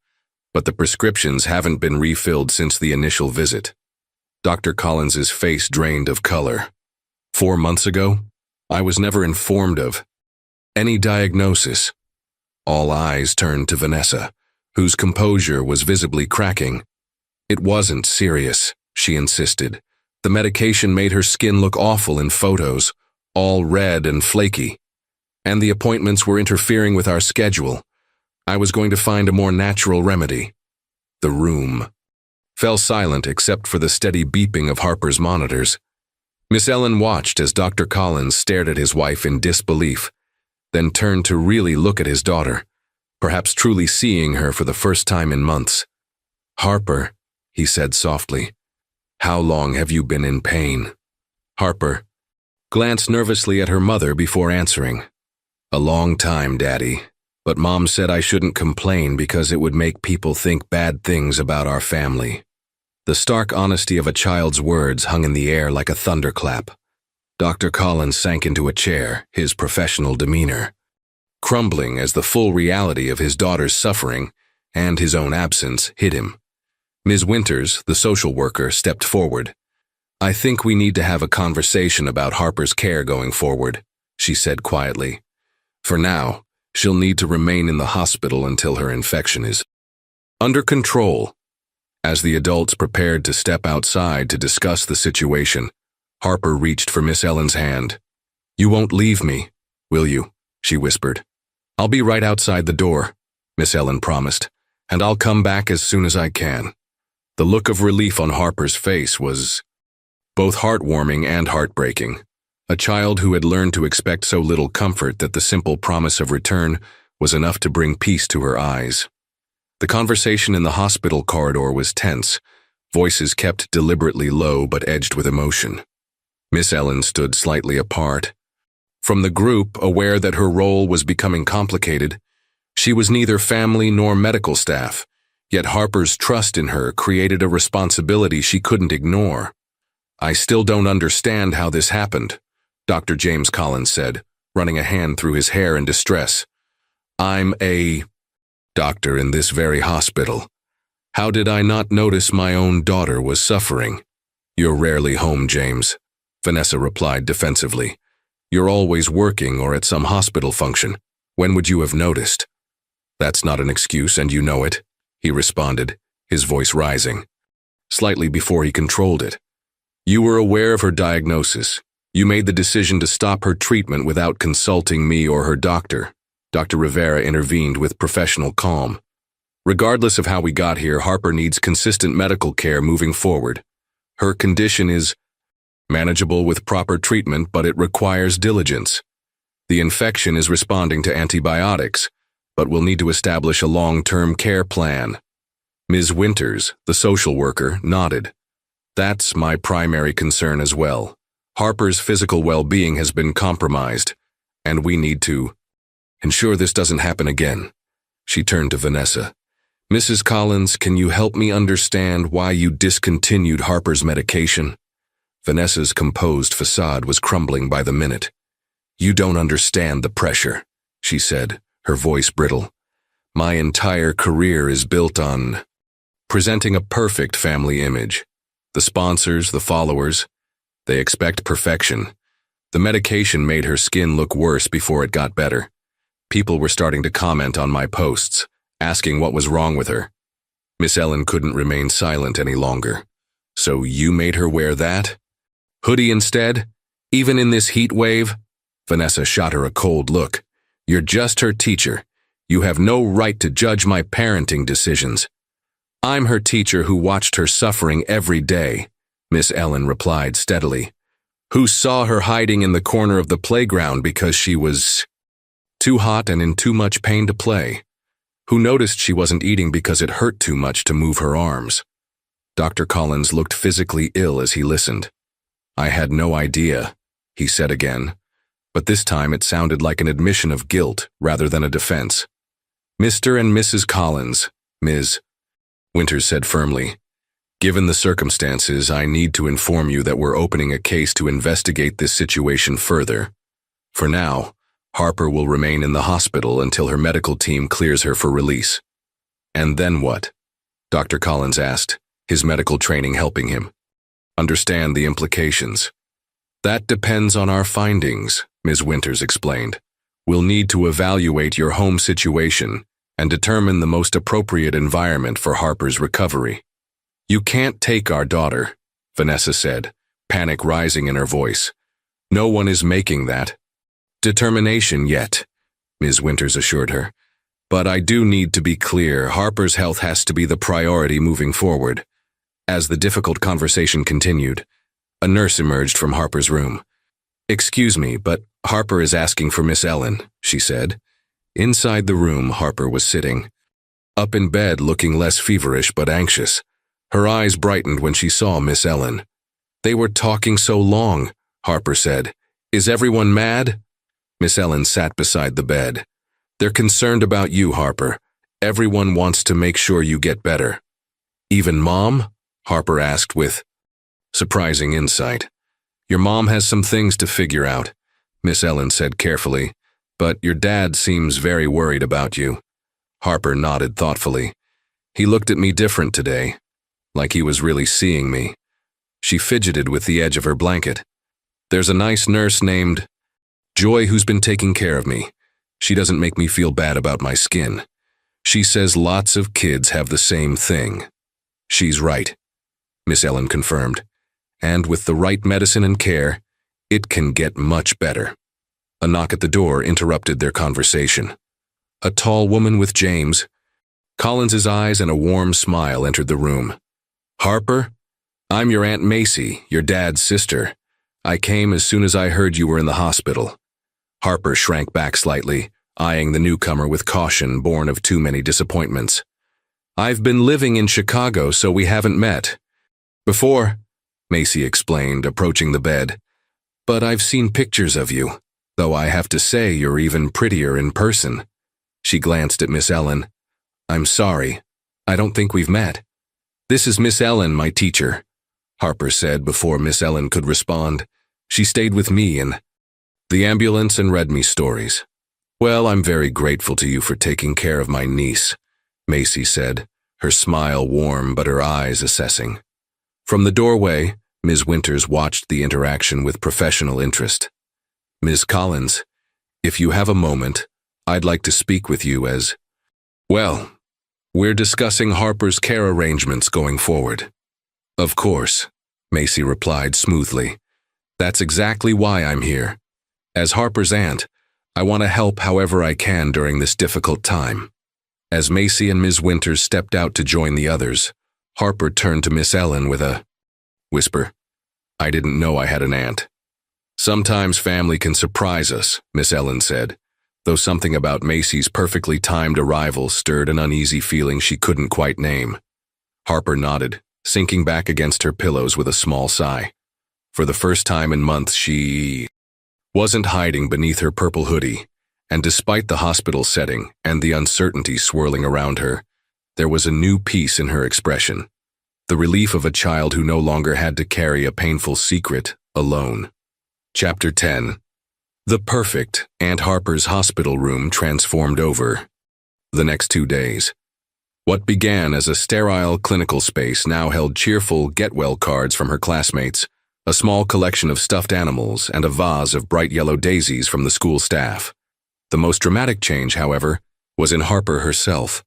but the prescriptions haven't been refilled since the initial visit. Dr. Collins's face drained of color. 4 months ago? I was never informed of any diagnosis. All eyes turned to Vanessa, whose composure was visibly cracking. It wasn't serious, she insisted. The medication made her skin look awful in photos, all red and flaky. And the appointments were interfering with our schedule. I was going to find a more natural remedy. The room fell silent except for the steady beeping of Harper's monitors. Miss Ellen watched as Dr. Collins stared at his wife in disbelief, then turned to really look at his daughter, perhaps truly seeing her for the first time in months. Harper, he said softly, how long have you been in pain? Harper glanced nervously at her mother before answering. A long time, Daddy, but Mom said I shouldn't complain because it would make people think bad things about our family. The stark honesty of a child's words hung in the air like a thunderclap. Dr. Collins sank into a chair, his professional demeanor crumbling as the full reality of his daughter's suffering and his own absence hit him. Ms. Winters, the social worker, stepped forward. I think we need to have a conversation about Harper's care going forward, she said quietly. For now, she'll need to remain in the hospital until her infection is under control. As the adults prepared to step outside to discuss the situation, Harper reached for Miss Ellen's hand. You won't leave me, will you? She whispered. I'll be right outside the door, Miss Ellen promised, and I'll come back as soon as I can. The look of relief on Harper's face was both heartwarming and heartbreaking. A child who had learned to expect so little comfort that the simple promise of return was enough to bring peace to her eyes. The conversation in the hospital corridor was tense, voices kept deliberately low but edged with emotion. Miss Ellen stood slightly apart. From the group, aware that her role was becoming complicated, she was neither family nor medical staff, yet Harper's trust in her created a responsibility she couldn't ignore. I still don't understand how this happened, Dr. James Collins said, running a hand through his hair in distress. I'm a doctor in this very hospital. How did I not notice my own daughter was suffering? You're rarely home, James, Vanessa replied defensively. You're always working or at some hospital function. When would you have noticed? That's not an excuse, and you know it, he responded, his voice rising, slightly before he controlled it. You were aware of her diagnosis. You made the decision to stop her treatment without consulting me or her doctor. Dr. Rivera intervened with professional calm. Regardless of how we got here, Harper needs consistent medical care moving forward. Her condition is manageable with proper treatment, but it requires diligence. The infection is responding to antibiotics, but we'll need to establish a long-term care plan. Ms. Winters, the social worker, nodded. That's my primary concern as well. Harper's physical well-being has been compromised, and we need to ensure this doesn't happen again. She turned to Vanessa. Mrs. Collins, can you help me understand why you discontinued Harper's medication? Vanessa's composed facade was crumbling by the minute. You don't understand the pressure, she said, her voice brittle. My entire career is built on presenting a perfect family image. The sponsors, the followers, they expect perfection. The medication made her skin look worse before it got better. People were starting to comment on my posts, asking what was wrong with her. Miss Ellen couldn't remain silent any longer. So you made her wear that? Hoodie instead? Even in this heat wave? Vanessa shot her a cold look. You're just her teacher. You have no right to judge my parenting decisions. I'm her teacher who watched her suffering every day, Miss Ellen replied steadily. Who saw her hiding in the corner of the playground because she was too hot and in too much pain to play. Who noticed she wasn't eating because it hurt too much to move her arms. Dr. Collins looked physically ill as he listened. I had no idea, he said again, but this time it sounded like an admission of guilt rather than a defense. Mr. and Mrs. Collins, Ms. Winters said firmly. Given the circumstances, I need to inform you that we're opening a case to investigate this situation further. For now, Harper will remain in the hospital until her medical team clears her for release. And then what? Dr. Collins asked, his medical training helping him understand the implications. That depends on our findings, Ms. Winters explained. We'll need to evaluate your home situation and determine the most appropriate environment for Harper's recovery. You can't take our daughter, Vanessa said, panic rising in her voice. No one is making that determination yet, Ms. Winters assured her. But I do need to be clear, Harper's health has to be the priority moving forward. As the difficult conversation continued, a nurse emerged from Harper's room. Excuse me, but Harper is asking for Miss Ellen, she said. Inside the room, Harper was sitting, up in bed looking less feverish but anxious. Her eyes brightened when she saw Miss Ellen. They were talking so long, Harper said. Is everyone mad? Miss Ellen sat beside the bed. They're concerned about you, Harper. Everyone wants to make sure you get better. Even Mom? Harper asked with surprising insight. Your mom has some things to figure out, Miss Ellen said carefully, but your dad seems very worried about you. Harper nodded thoughtfully. He looked at me different today, like he was really seeing me. She fidgeted with the edge of her blanket. There's a nice nurse named Joy who's been taking care of me. She doesn't make me feel bad about my skin. She says lots of kids have the same thing. She's right, Miss Ellen confirmed. And with the right medicine and care, it can get much better. A knock at the door interrupted their conversation. A tall woman with James, Collins's eyes and a warm smile entered the room. Harper? I'm your Aunt Macy, your dad's sister. I came as soon as I heard you were in the hospital. Harper shrank back slightly, eyeing the newcomer with caution born of too many disappointments. I've been living in Chicago, so we haven't met before, Macy explained, approaching the bed. But I've seen pictures of you, though I have to say you're even prettier in person. She glanced at Miss Ellen. I'm sorry. I don't think we've met. This is Miss Ellen, my teacher, Harper said before Miss Ellen could respond. She stayed with me in the ambulance and read me stories. Well, I'm very grateful to you for taking care of my niece, Macy said, her smile warm but her eyes assessing. From the doorway, Ms. Winters watched the interaction with professional interest. Ms. Collins, if you have a moment, I'd like to speak with you as, well, we're discussing Harper's care arrangements going forward. Of course, Macy replied smoothly. That's exactly why I'm here. As Harper's aunt, I want to help however I can during this difficult time. As Macy and Ms. Winters stepped out to join the others, Harper turned to Miss Ellen with a whisper. I didn't know I had an aunt. Sometimes family can surprise us, Miss Ellen said, though something about Macy's perfectly timed arrival stirred an uneasy feeling she couldn't quite name. Harper nodded, sinking back against her pillows with a small sigh. For the first time in months, she wasn't hiding beneath her purple hoodie, and despite the hospital setting and the uncertainty swirling around her, there was a new peace in her expression, the relief of a child who no longer had to carry a painful secret alone. Chapter 10. The perfect Aunt Harper's hospital room transformed over the next 2 days. What began as a sterile clinical space now held cheerful get-well cards from her classmates, a small collection of stuffed animals, and a vase of bright yellow daisies from the school staff. The most dramatic change, however, was in Harper herself.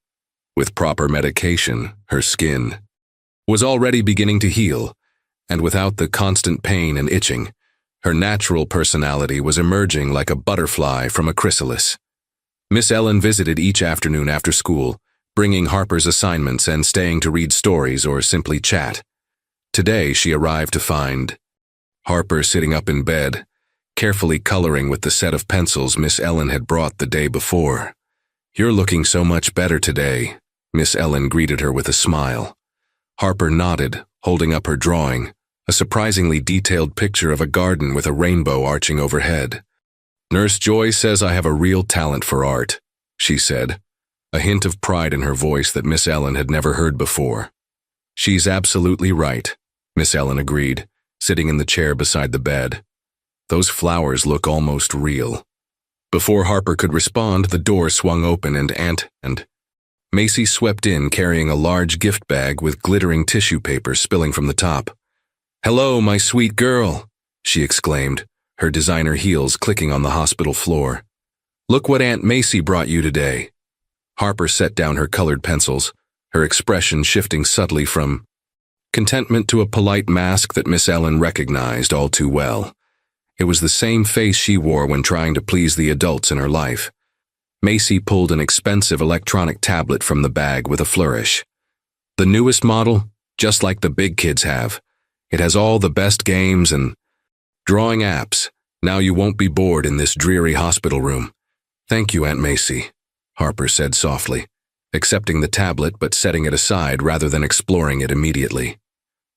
With proper medication, her skin was already beginning to heal, and without the constant pain and itching, her natural personality was emerging like a butterfly from a chrysalis. Miss Ellen visited each afternoon after school, bringing Harper's assignments and staying to read stories or simply chat. Today she arrived to find Harper sitting up in bed, carefully coloring with the set of pencils Miss Ellen had brought the day before. You're looking so much better today, Miss Ellen greeted her with a smile. Harper nodded, holding up her drawing, a surprisingly detailed picture of a garden with a rainbow arching overhead. "Nurse Joy says I have a real talent for art," she said, a hint of pride in her voice that Miss Ellen had never heard before. "She's absolutely right," Miss Ellen agreed, sitting in the chair beside the bed. "Those flowers look almost real." Before Harper could respond, the door swung open and Aunt and Macy swept in carrying a large gift bag with glittering tissue paper spilling from the top. "Hello, my sweet girl," she exclaimed, her designer heels clicking on the hospital floor. "Look what Aunt Macy brought you today." Harper set down her colored pencils, her expression shifting subtly from contentment to a polite mask that Miss Ellen recognized all too well. It was the same face she wore when trying to please the adults in her life. Macy pulled an expensive electronic tablet from the bag with a flourish. "The newest model, just like the big kids have. It has all the best games and drawing apps. Now you won't be bored in this dreary hospital room." "Thank you, Aunt Macy," Harper said softly, accepting the tablet but setting it aside rather than exploring it immediately.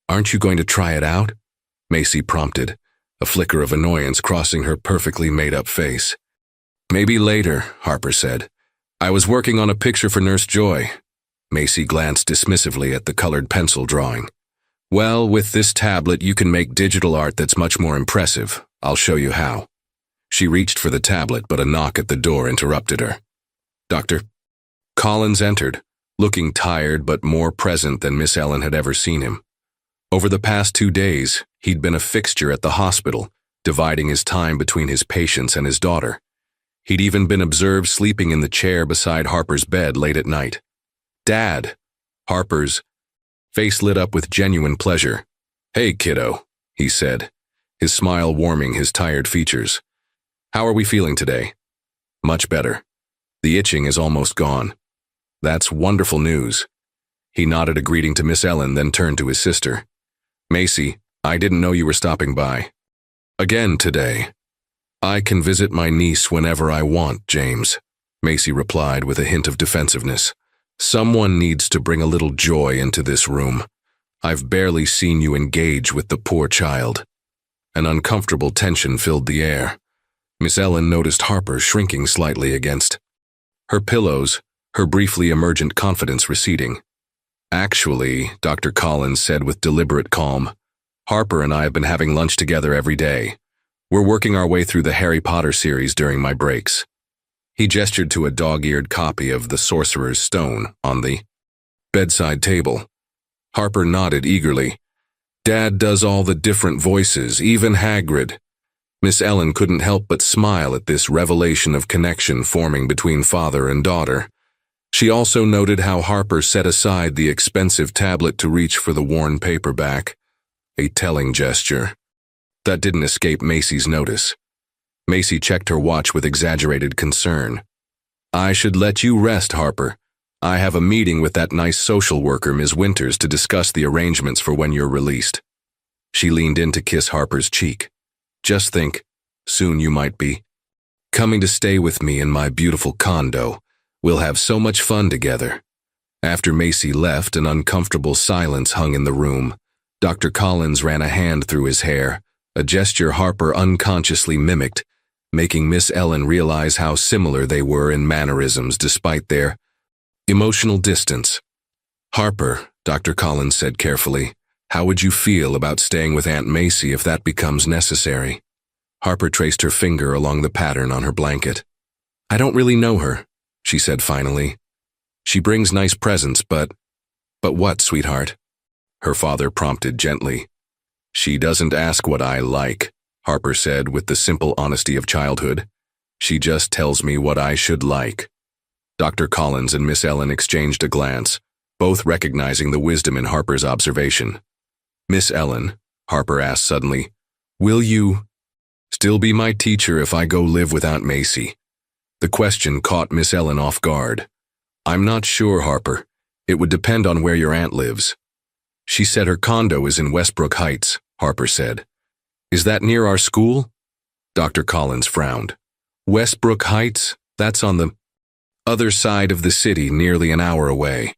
"Aren't you going to try it out?" Macy prompted, a flicker of annoyance crossing her perfectly made-up face. "Maybe later," Harper said. "I was working on a picture for Nurse Joy." Macy glanced dismissively at the colored pencil drawing. "Well, with this tablet you can make digital art that's much more impressive. I'll show you how." She reached for the tablet, but a knock at the door interrupted her. Dr. Collins entered, looking tired but more present than Miss Ellen had ever seen him. Over the past 2 days, he'd been a fixture at the hospital, dividing his time between his patients and his daughter. He'd even been observed sleeping in the chair beside Harper's bed late at night. "Dad!" Harper's face lit up with genuine pleasure. "Hey, kiddo," he said, his smile warming his tired features. "How are we feeling today?" "Much better. The itching is almost gone." "That's wonderful news." He nodded a greeting to Miss Ellen, then turned to his sister. "Macy, I didn't know you were stopping by." "Again today." "I can visit my niece whenever I want, James," Macy replied with a hint of defensiveness. "Someone needs to bring a little joy into this room. I've barely seen you engage with the poor child." An uncomfortable tension filled the air. Miss Ellen noticed Harper shrinking slightly against her pillows, her briefly emergent confidence receding. "Actually," Dr. Collins said with deliberate calm, "Harper and I have been having lunch together every day. We're working our way through the Harry Potter series during my breaks." He gestured to a dog-eared copy of The Sorcerer's Stone on the bedside table. Harper nodded eagerly. "Dad does all the different voices, even Hagrid." Miss Ellen couldn't help but smile at this revelation of connection forming between father and daughter. She also noted how Harper set aside the expensive tablet to reach for the worn paperback, a telling gesture. That didn't escape Macy's notice. Macy checked her watch with exaggerated concern. "I should let you rest, Harper. I have a meeting with that nice social worker, Ms. Winters, to discuss the arrangements for when you're released." She leaned in to kiss Harper's cheek. "Just think, soon you might be coming to stay with me in my beautiful condo. We'll have so much fun together." After Macy left, an uncomfortable silence hung in the room. Dr. Collins ran a hand through his hair, a gesture Harper unconsciously mimicked, making Miss Ellen realize how similar they were in mannerisms despite their emotional distance. "Harper," Dr. Collins said carefully, "how would you feel about staying with Aunt Macy if that becomes necessary?" Harper traced her finger along the pattern on her blanket. "I don't really know her," she said finally. "She brings nice presents, but what, sweetheart?" Her father prompted gently. "She doesn't ask what I like," Harper said with the simple honesty of childhood. "She just tells me what I should like." Dr. Collins and Miss Ellen exchanged a glance, both recognizing the wisdom in Harper's observation. "Miss Ellen," Harper asked suddenly, "will you still be my teacher if I go live with Aunt Macy?" The question caught Miss Ellen off guard. "I'm not sure, Harper. It would depend on where your aunt lives." "She said her condo is in Westbrook Heights," Harper said. "Is that near our school?" Dr. Collins frowned. "Westbrook Heights? That's on the other side of the city, nearly an hour away."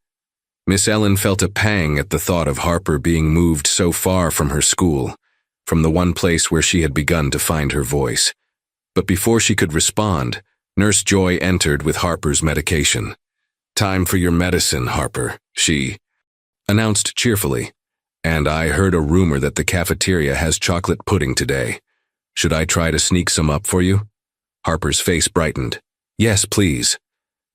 Miss Ellen felt a pang at the thought of Harper being moved so far from her school, from the one place where she had begun to find her voice. But before she could respond, Nurse Joy entered with Harper's medication. "Time for your medicine, Harper," she announced cheerfully. "And I heard a rumor that the cafeteria has chocolate pudding today. Should I try to sneak some up for you?" Harper's face brightened. "Yes, please."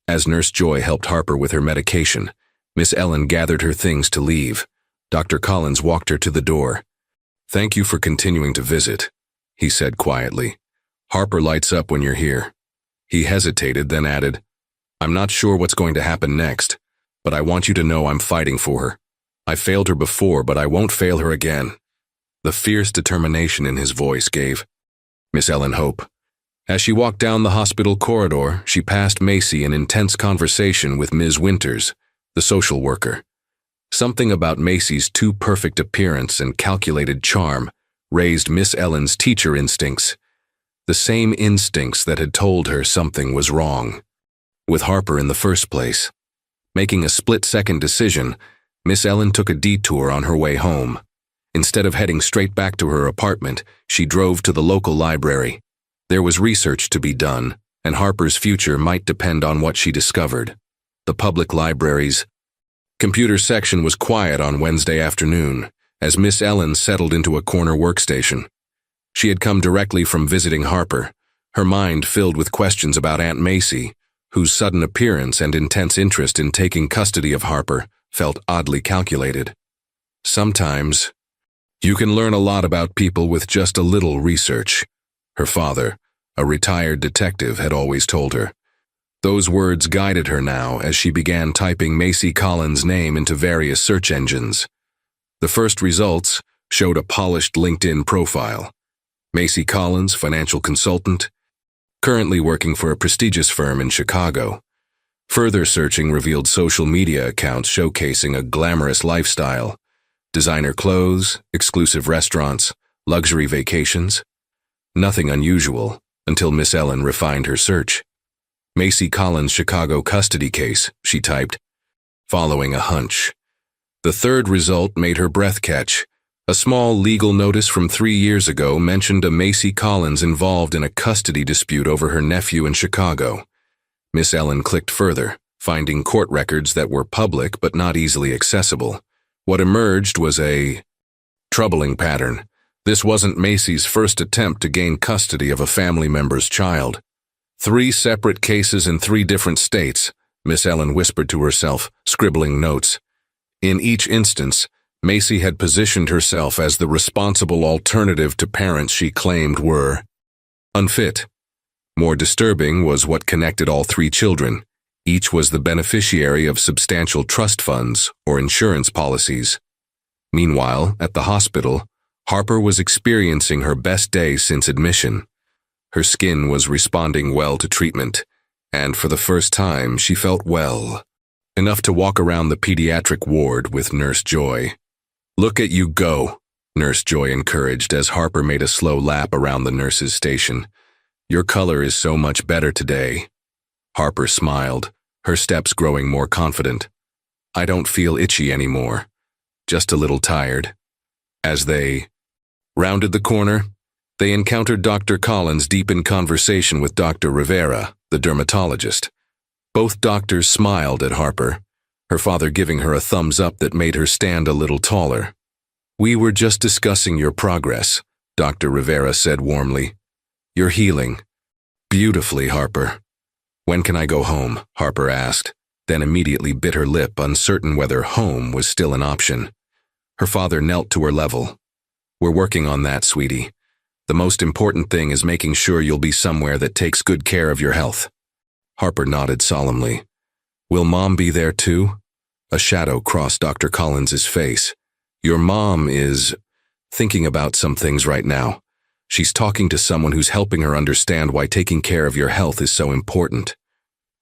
As Nurse Joy helped Harper with her medication, Miss Ellen gathered her things to leave. Dr. Collins walked her to the door. "Thank you for continuing to visit," he said quietly. "Harper lights up when you're here." He hesitated, then added, "I'm not sure what's going to happen next, but I want you to know I'm fighting for her. I failed her before, but I won't fail her again." The fierce determination in his voice gave Miss Ellen hope. As she walked down the hospital corridor, she passed Macy in intense conversation with Ms. Winters, the social worker. Something about Macy's too perfect appearance and calculated charm raised Miss Ellen's teacher instincts, the same instincts that had told her something was wrong with Harper in the first place. Making a split-second decision, Miss Ellen took a detour on her way home. Instead of heading straight back to her apartment, she drove to the local library. There was research to be done, and Harper's future might depend on what she discovered. The public library's computer section was quiet on Wednesday afternoon, as Miss Ellen settled into a corner workstation. She had come directly from visiting Harper, her mind filled with questions about Aunt Macy, whose sudden appearance and intense interest in taking custody of Harper felt oddly calculated. "Sometimes you can learn a lot about people with just a little research," her father, a retired detective, had always told her. Those words guided her now as she began typing Macy Collins' name into various search engines. The first results showed a polished LinkedIn profile. Macy Collins, financial consultant, currently working for a prestigious firm in Chicago. Further searching revealed social media accounts showcasing a glamorous lifestyle, designer clothes, exclusive restaurants, luxury vacations. Nothing unusual until Miss Ellen refined her search. "Macy Collins Chicago custody case," she typed, following a hunch. The third result made her breath catch. A small legal notice from 3 years ago mentioned a Macy Collins involved in a custody dispute over her nephew in Chicago. Miss Ellen clicked further, finding court records that were public but not easily accessible. What emerged was a troubling pattern. This wasn't Macy's first attempt to gain custody of a family member's child. 3 separate cases in 3 different states, Miss Ellen whispered to herself, scribbling notes. In each instance, Macy had positioned herself as the responsible alternative to parents she claimed were unfit. More disturbing was what connected all 3 children. Each was the beneficiary of substantial trust funds or insurance policies. Meanwhile, at the hospital, Harper was experiencing her best day since admission. Her skin was responding well to treatment, and for the first time she felt well, enough to walk around the pediatric ward with Nurse Joy. "Look at you go," Nurse Joy encouraged as Harper made a slow lap around the nurse's station. "Your color is so much better today." Harper smiled, her steps growing more confident. "I don't feel itchy anymore, just a little tired." As they rounded the corner, they encountered Dr. Collins deep in conversation with Dr. Rivera, the dermatologist. Both doctors smiled at Harper, her father giving her a thumbs up that made her stand a little taller. "We were just discussing your progress," Dr. Rivera said warmly. "You're healing beautifully, Harper." "When can I go home?" Harper asked, then immediately bit her lip, uncertain whether home was still an option. Her father knelt to her level. "We're working on that, sweetie. The most important thing is making sure you'll be somewhere that takes good care of your health." Harper nodded solemnly. "Will Mom be there too?" A shadow crossed Dr. Collins's face. "Your mom is thinking about some things right now. She's talking to someone who's helping her understand why taking care of your health is so important."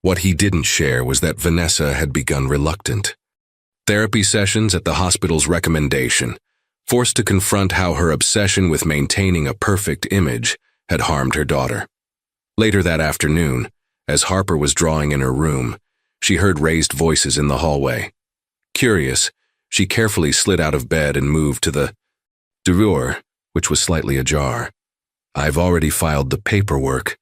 What he didn't share was that Vanessa had begun reluctant. Therapy sessions at the hospital's recommendation, forced to confront how her obsession with maintaining a perfect image had harmed her daughter. Later that afternoon, as Harper was drawing in her room, she heard raised voices in the hallway. Curious, she carefully slid out of bed and moved to the door, which was slightly ajar. "I've already filed the paperwork,"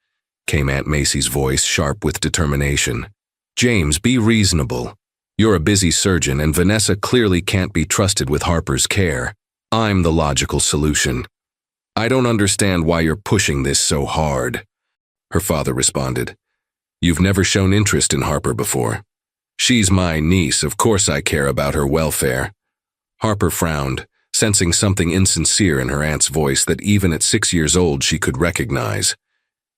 came Aunt Macy's voice, sharp with determination. "James, be reasonable. You're a busy surgeon, and Vanessa clearly can't be trusted with Harper's care. I'm the logical solution. I don't understand why you're pushing this so hard," her father responded. "You've never shown interest in Harper before. She's my niece, of course I care about her welfare." Harper frowned, sensing something insincere in her aunt's voice that even at 6 years old she could recognize.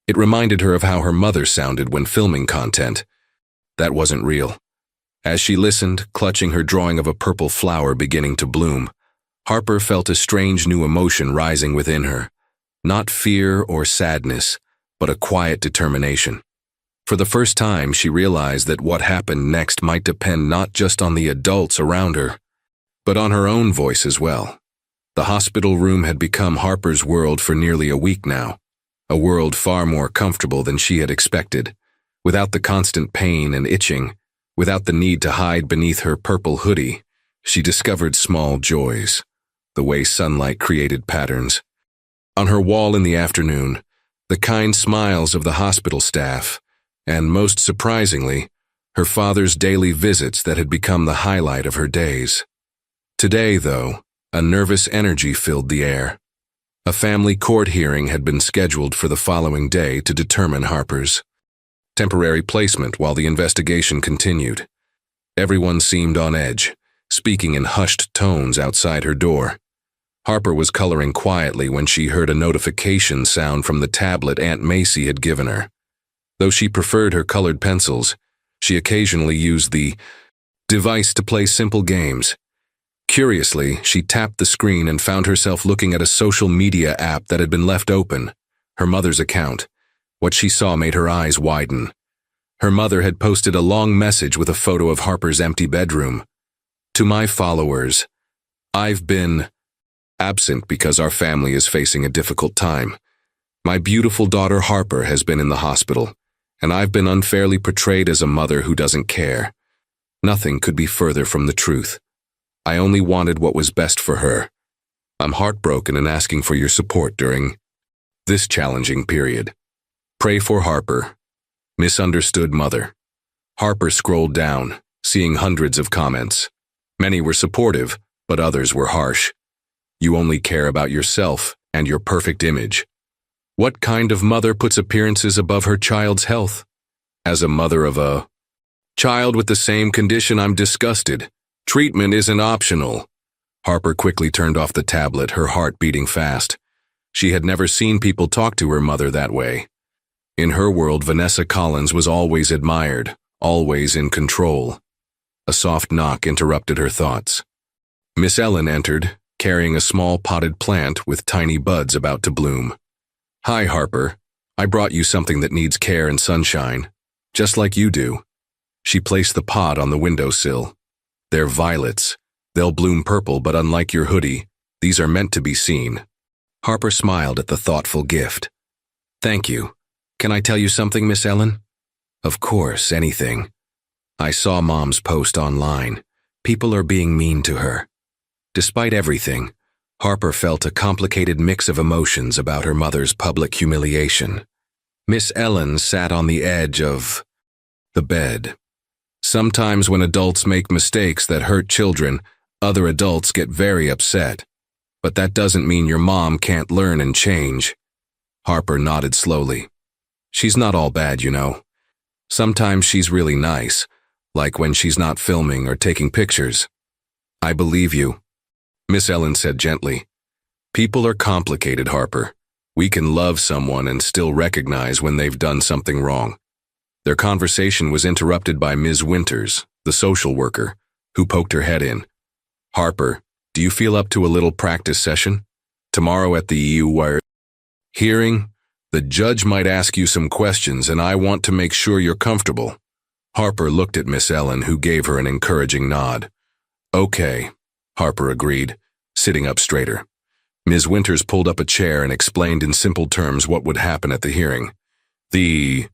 It reminded her of how her mother sounded when filming content. That wasn't real. As she listened, clutching her drawing of a purple flower beginning to bloom, Harper felt a strange new emotion rising within her. Not fear or sadness, but a quiet determination. For the first time, she realized that what happened next might depend not just on the adults around her, but on her own voice as well. The hospital room had become Harper's world for nearly a week now, a world far more comfortable than she had expected, without the constant pain and itching, without the need to hide beneath her purple hoodie. She discovered small joys, the way sunlight created patterns. On her wall in the afternoon, the kind smiles of the hospital staff, and most surprisingly, her father's daily visits that had become the highlight of her days. Today, though, a nervous energy filled the air. A family court hearing had been scheduled for the following day to determine Harper's temporary placement while the investigation continued. Everyone seemed on edge, speaking in hushed tones outside her door. Harper was coloring quietly when she heard a notification sound from the tablet Aunt Macy had given her. Though she preferred her colored pencils, she occasionally used the device to play simple games. Curiously, she tapped the screen and found herself looking at a social media app that had been left open, her mother's account. What she saw made her eyes widen. Her mother had posted a long message with a photo of Harper's empty bedroom. "To my followers, I've been absent because our family is facing a difficult time. My beautiful daughter Harper has been in the hospital, and I've been unfairly portrayed as a mother who doesn't care. Nothing could be further from the truth. I only wanted what was best for her. I'm heartbroken and asking for your support during this challenging period. Pray for Harper. Misunderstood mother." Harper scrolled down, seeing hundreds of comments. Many were supportive, but others were harsh. "You only care about yourself and your perfect image. What kind of mother puts appearances above her child's health? As a mother of a child with the same condition, I'm disgusted. Treatment isn't optional." Harper quickly turned off the tablet, her heart beating fast. She had never seen people talk to her mother that way. In her world, Vanessa Collins was always admired, always in control. A soft knock interrupted her thoughts. Miss Ellen entered, carrying a small potted plant with tiny buds about to bloom. "Hi, Harper. I brought you something that needs care and sunshine, just like you do." She placed the pot on the windowsill. "They're violets. They'll bloom purple, but unlike your hoodie, these are meant to be seen." Harper smiled at the thoughtful gift. "Thank you. Can I tell you something, Miss Ellen?" "Of course, anything." "I saw Mom's post online. People are being mean to her." Despite everything, Harper felt a complicated mix of emotions about her mother's public humiliation. Miss Ellen sat on the edge of the bed. Sometimes when adults make mistakes that hurt children, other adults get very upset. But that doesn't mean your mom can't learn and change. Harper nodded slowly. "She's not all bad, you know. Sometimes she's really nice, like when she's not filming or taking pictures." "I believe you," Miss Ellen said gently. "People are complicated, Harper. We can love someone and still recognize when they've done something wrong." Their conversation was interrupted by Ms. Winters, the social worker, who poked her head in. "Harper, do you feel up to a little practice session? Tomorrow at the EU hearing, the judge might ask you some questions and I want to make sure you're comfortable." Harper looked at Miss Ellen, who gave her an encouraging nod. "Okay," Harper agreed, sitting up straighter. Ms. Winters pulled up a chair and explained in simple terms what would happen at the hearing. "The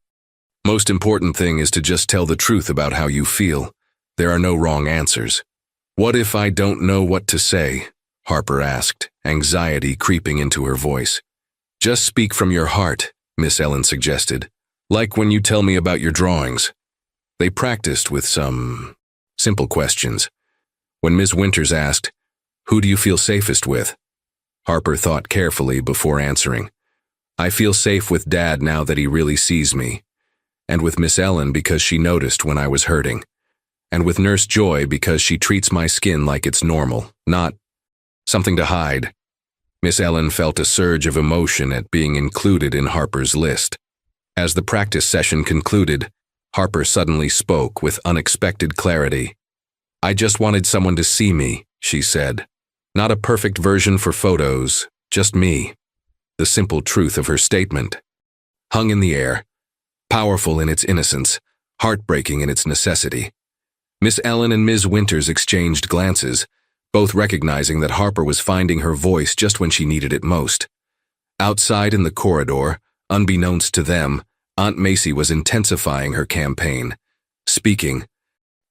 most important thing is to just tell the truth about how you feel. There are no wrong answers. "What if I don't know what to say?" Harper asked, anxiety creeping into her voice. "Just speak from your heart," Miss Ellen suggested. "Like when you tell me about your drawings." They practiced with some simple questions. When Ms. Winters asked, "Who do you feel safest with?" Harper thought carefully before answering. "I feel safe with Dad now that he really sees me. And with Miss Ellen because she noticed when I was hurting. And with Nurse Joy because she treats my skin like it's normal, not something to hide." Miss Ellen felt a surge of emotion at being included in Harper's list. As the practice session concluded, Harper suddenly spoke with unexpected clarity. "I just wanted someone to see me," she said. "Not a perfect version for photos, just me." The simple truth of her statement hung in the air, powerful in its innocence, heartbreaking in its necessity. Miss Ellen and Ms. Winters exchanged glances, both recognizing that Harper was finding her voice just when she needed it most. Outside in the corridor, unbeknownst to them, Aunt Macy was intensifying her campaign, speaking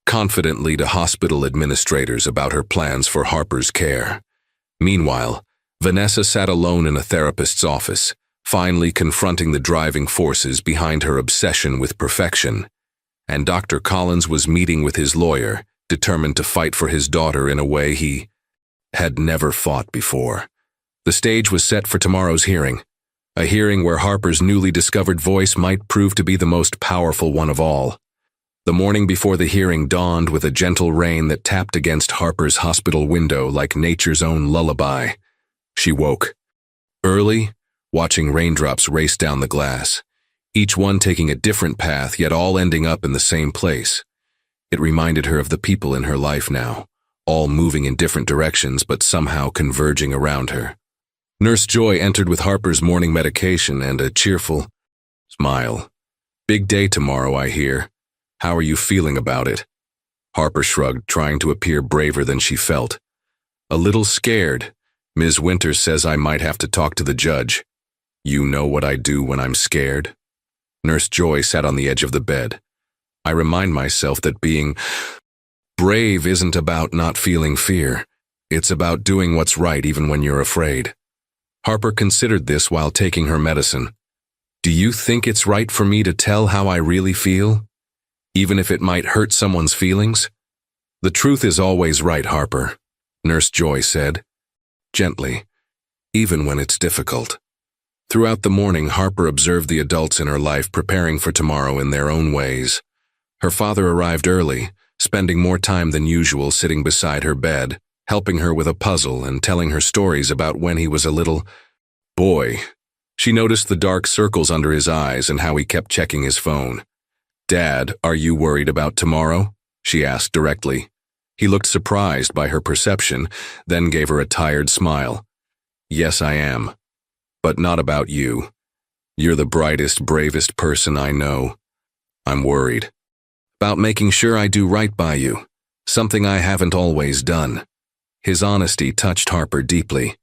confidently to hospital administrators about her plans for Harper's care. Meanwhile, Vanessa sat alone in a therapist's office, finally confronting the driving forces behind her obsession with perfection. And Dr. Collins was meeting with his lawyer, determined to fight for his daughter in a way he had never fought before. The stage was set for tomorrow's hearing, a hearing where Harper's newly discovered voice might prove to be the most powerful one of all. The morning before the hearing dawned with a gentle rain that tapped against Harper's hospital window like nature's own lullaby. She woke early, watching raindrops race down the glass, each one taking a different path, yet all ending up in the same place. It reminded her of the people in her life now, all moving in different directions but somehow converging around her. Nurse Joy entered with Harper's morning medication and a cheerful smile. "Big day tomorrow, I hear. How are you feeling about it?" Harper shrugged, trying to appear braver than she felt. "A little scared. Ms. Winters says I might have to talk to the judge. You know what I do when I'm scared?" Nurse Joy sat on the edge of the bed. "I remind myself that being brave isn't about not feeling fear. It's about doing what's right even when you're afraid." Harper considered this while taking her medicine. "Do you think it's right for me to tell how I really feel? Even if it might hurt someone's feelings?" "The truth is always right, Harper," Nurse Joy said, gently, "even when it's difficult." Throughout the morning, Harper observed the adults in her life preparing for tomorrow in their own ways. Her father arrived early, spending more time than usual sitting beside her bed, helping her with a puzzle and telling her stories about when he was a little boy. She noticed the dark circles under his eyes and how he kept checking his phone. "Dad, are you worried about tomorrow?" she asked directly. He looked surprised by her perception, then gave her a tired smile. "Yes, I am. But not about you. You're the brightest, bravest person I know. I'm worried about making sure I do right by you, something I haven't always done." His honesty touched Harper deeply.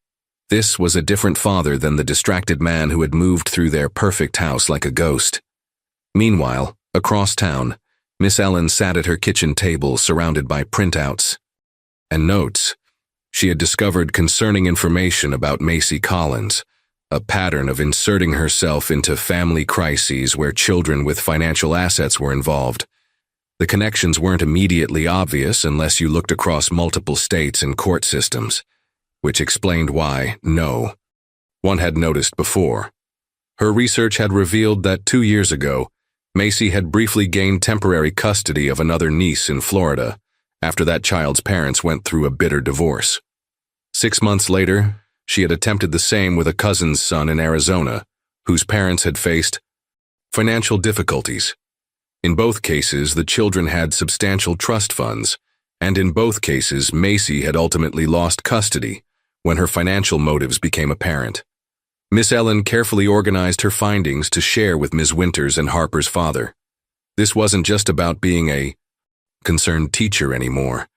This was a different father than the distracted man who had moved through their perfect house like a ghost. Meanwhile, across town, Miss Ellen sat at her kitchen table surrounded by printouts and notes. She had discovered concerning information about Macy Collins, a pattern of inserting herself into family crises where children with financial assets were involved. The connections weren't immediately obvious unless you looked across multiple states and court systems, which explained why, no one had noticed before. Her research had revealed that 2 years ago, Macy had briefly gained temporary custody of another niece in Florida after that child's parents went through a bitter divorce. 6 months later, she had attempted the same with a cousin's son in Arizona, whose parents had faced financial difficulties. In both cases, the children had substantial trust funds, and in both cases, Macy had ultimately lost custody when her financial motives became apparent. Miss Ellen carefully organized her findings to share with Ms. Winters and Harper's father. This wasn't just about being a concerned teacher anymore.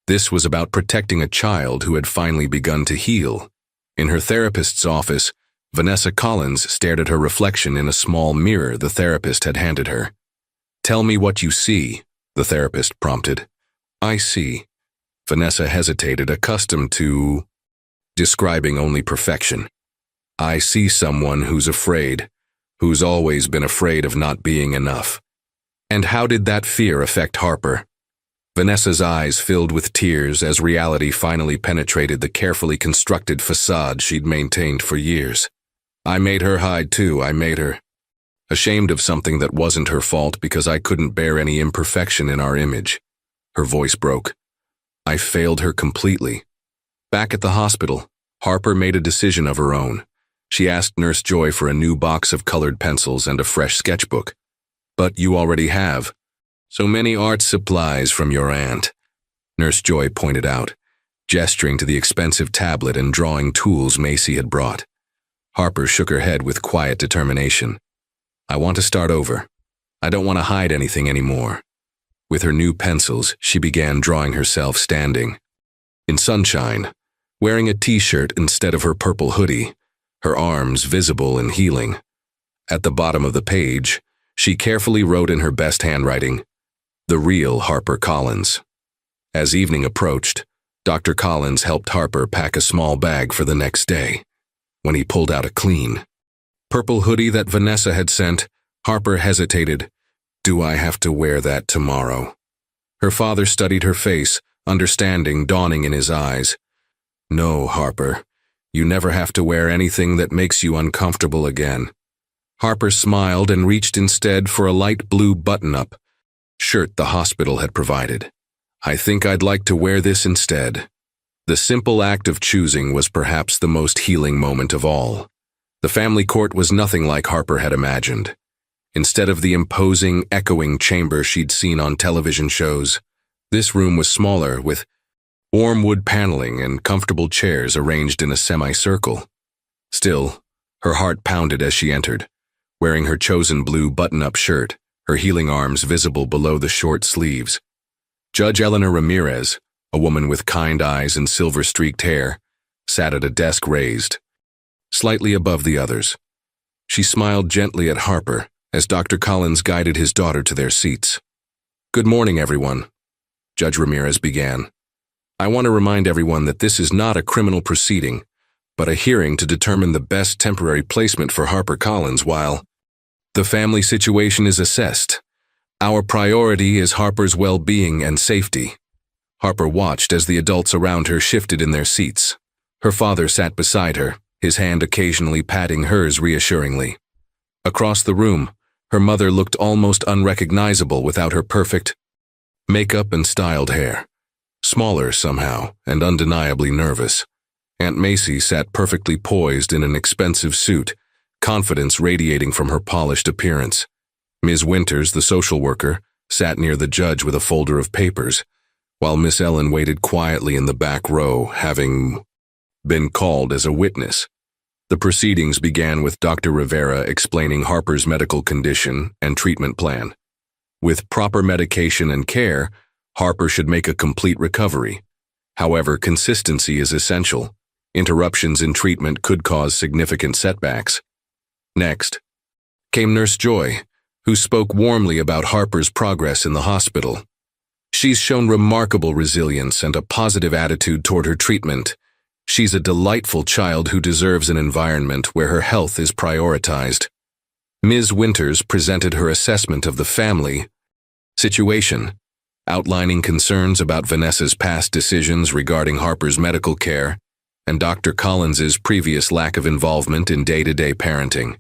This was about protecting a child who had finally begun to heal. In her therapist's office, Vanessa Collins stared at her reflection in a small mirror the therapist had handed her. "Tell me what you see," the therapist prompted. "I see Vanessa hesitated, accustomed to describing only perfection. I see someone who's afraid, who's always been afraid of not being enough. And how did that fear affect Harper? Vanessa's eyes filled with tears as reality finally penetrated the carefully constructed facade she'd maintained for years. I made her hide too, I made her. Ashamed of something that wasn't her fault because I couldn't bear any imperfection in our image. Her voice broke. I failed her completely. Back at the hospital, Harper made a decision of her own. She asked Nurse Joy for a new box of colored pencils and a fresh sketchbook. But you already have so many art supplies from your aunt, Nurse Joy pointed out, gesturing to the expensive tablet and drawing tools Macy had brought. Harper shook her head with quiet determination. I want to start over. I don't want to hide anything anymore. With her new pencils, she began drawing herself standing. In sunshine, wearing a t-shirt instead of her purple hoodie, her arms visible and healing. At the bottom of the page, she carefully wrote in her best handwriting, "The real Harper Collins." As evening approached, Dr. Collins helped Harper pack a small bag for the next day. When he pulled out a clean, purple hoodie that Vanessa had sent, Harper hesitated. Do I have to wear that tomorrow? Her father studied her face, understanding dawning in his eyes. No, Harper, you never have to wear anything that makes you uncomfortable again. Harper smiled and reached instead for a light blue button-up shirt the hospital had provided. I think I'd like to wear this instead. The simple act of choosing was perhaps the most healing moment of all. The family court was nothing like Harper had imagined. Instead of the imposing, echoing chamber she'd seen on television shows, this room was smaller, with warm wood paneling and comfortable chairs arranged in a semicircle. Still, her heart pounded as she entered, wearing her chosen blue button-up shirt, her healing arms visible below the short sleeves. Judge Eleanor Ramirez, a woman with kind eyes and silver-streaked hair, sat at a desk raised, slightly above the others. She smiled gently at Harper as Dr. Collins guided his daughter to their seats. Good morning, everyone, Judge Ramirez began. I want to remind everyone that this is not a criminal proceeding, but a hearing to determine the best temporary placement for Harper Collins while the family situation is assessed. Our priority is Harper's well-being and safety. Harper watched as the adults around her shifted in their seats. Her father sat beside her, his hand occasionally patting hers reassuringly. Across the room, her mother looked almost unrecognizable without her perfect makeup and styled hair. Smaller somehow and undeniably nervous. Aunt Macy sat perfectly poised in an expensive suit, confidence radiating from her polished appearance. Ms. Winters, the social worker, sat near the judge with a folder of papers, while Miss Ellen waited quietly in the back row, having been called as a witness. The proceedings began with Dr. Rivera explaining Harper's medical condition and treatment plan. With proper medication and care, Harper should make a complete recovery. However, consistency is essential. Interruptions in treatment could cause significant setbacks. Next came Nurse Joy, who spoke warmly about Harper's progress in the hospital. She's shown remarkable resilience and a positive attitude toward her treatment. She's a delightful child who deserves an environment where her health is prioritized. Ms. Winters presented her assessment of the family situation, outlining concerns about Vanessa's past decisions regarding Harper's medical care and Dr. Collins's previous lack of involvement in day-to-day parenting.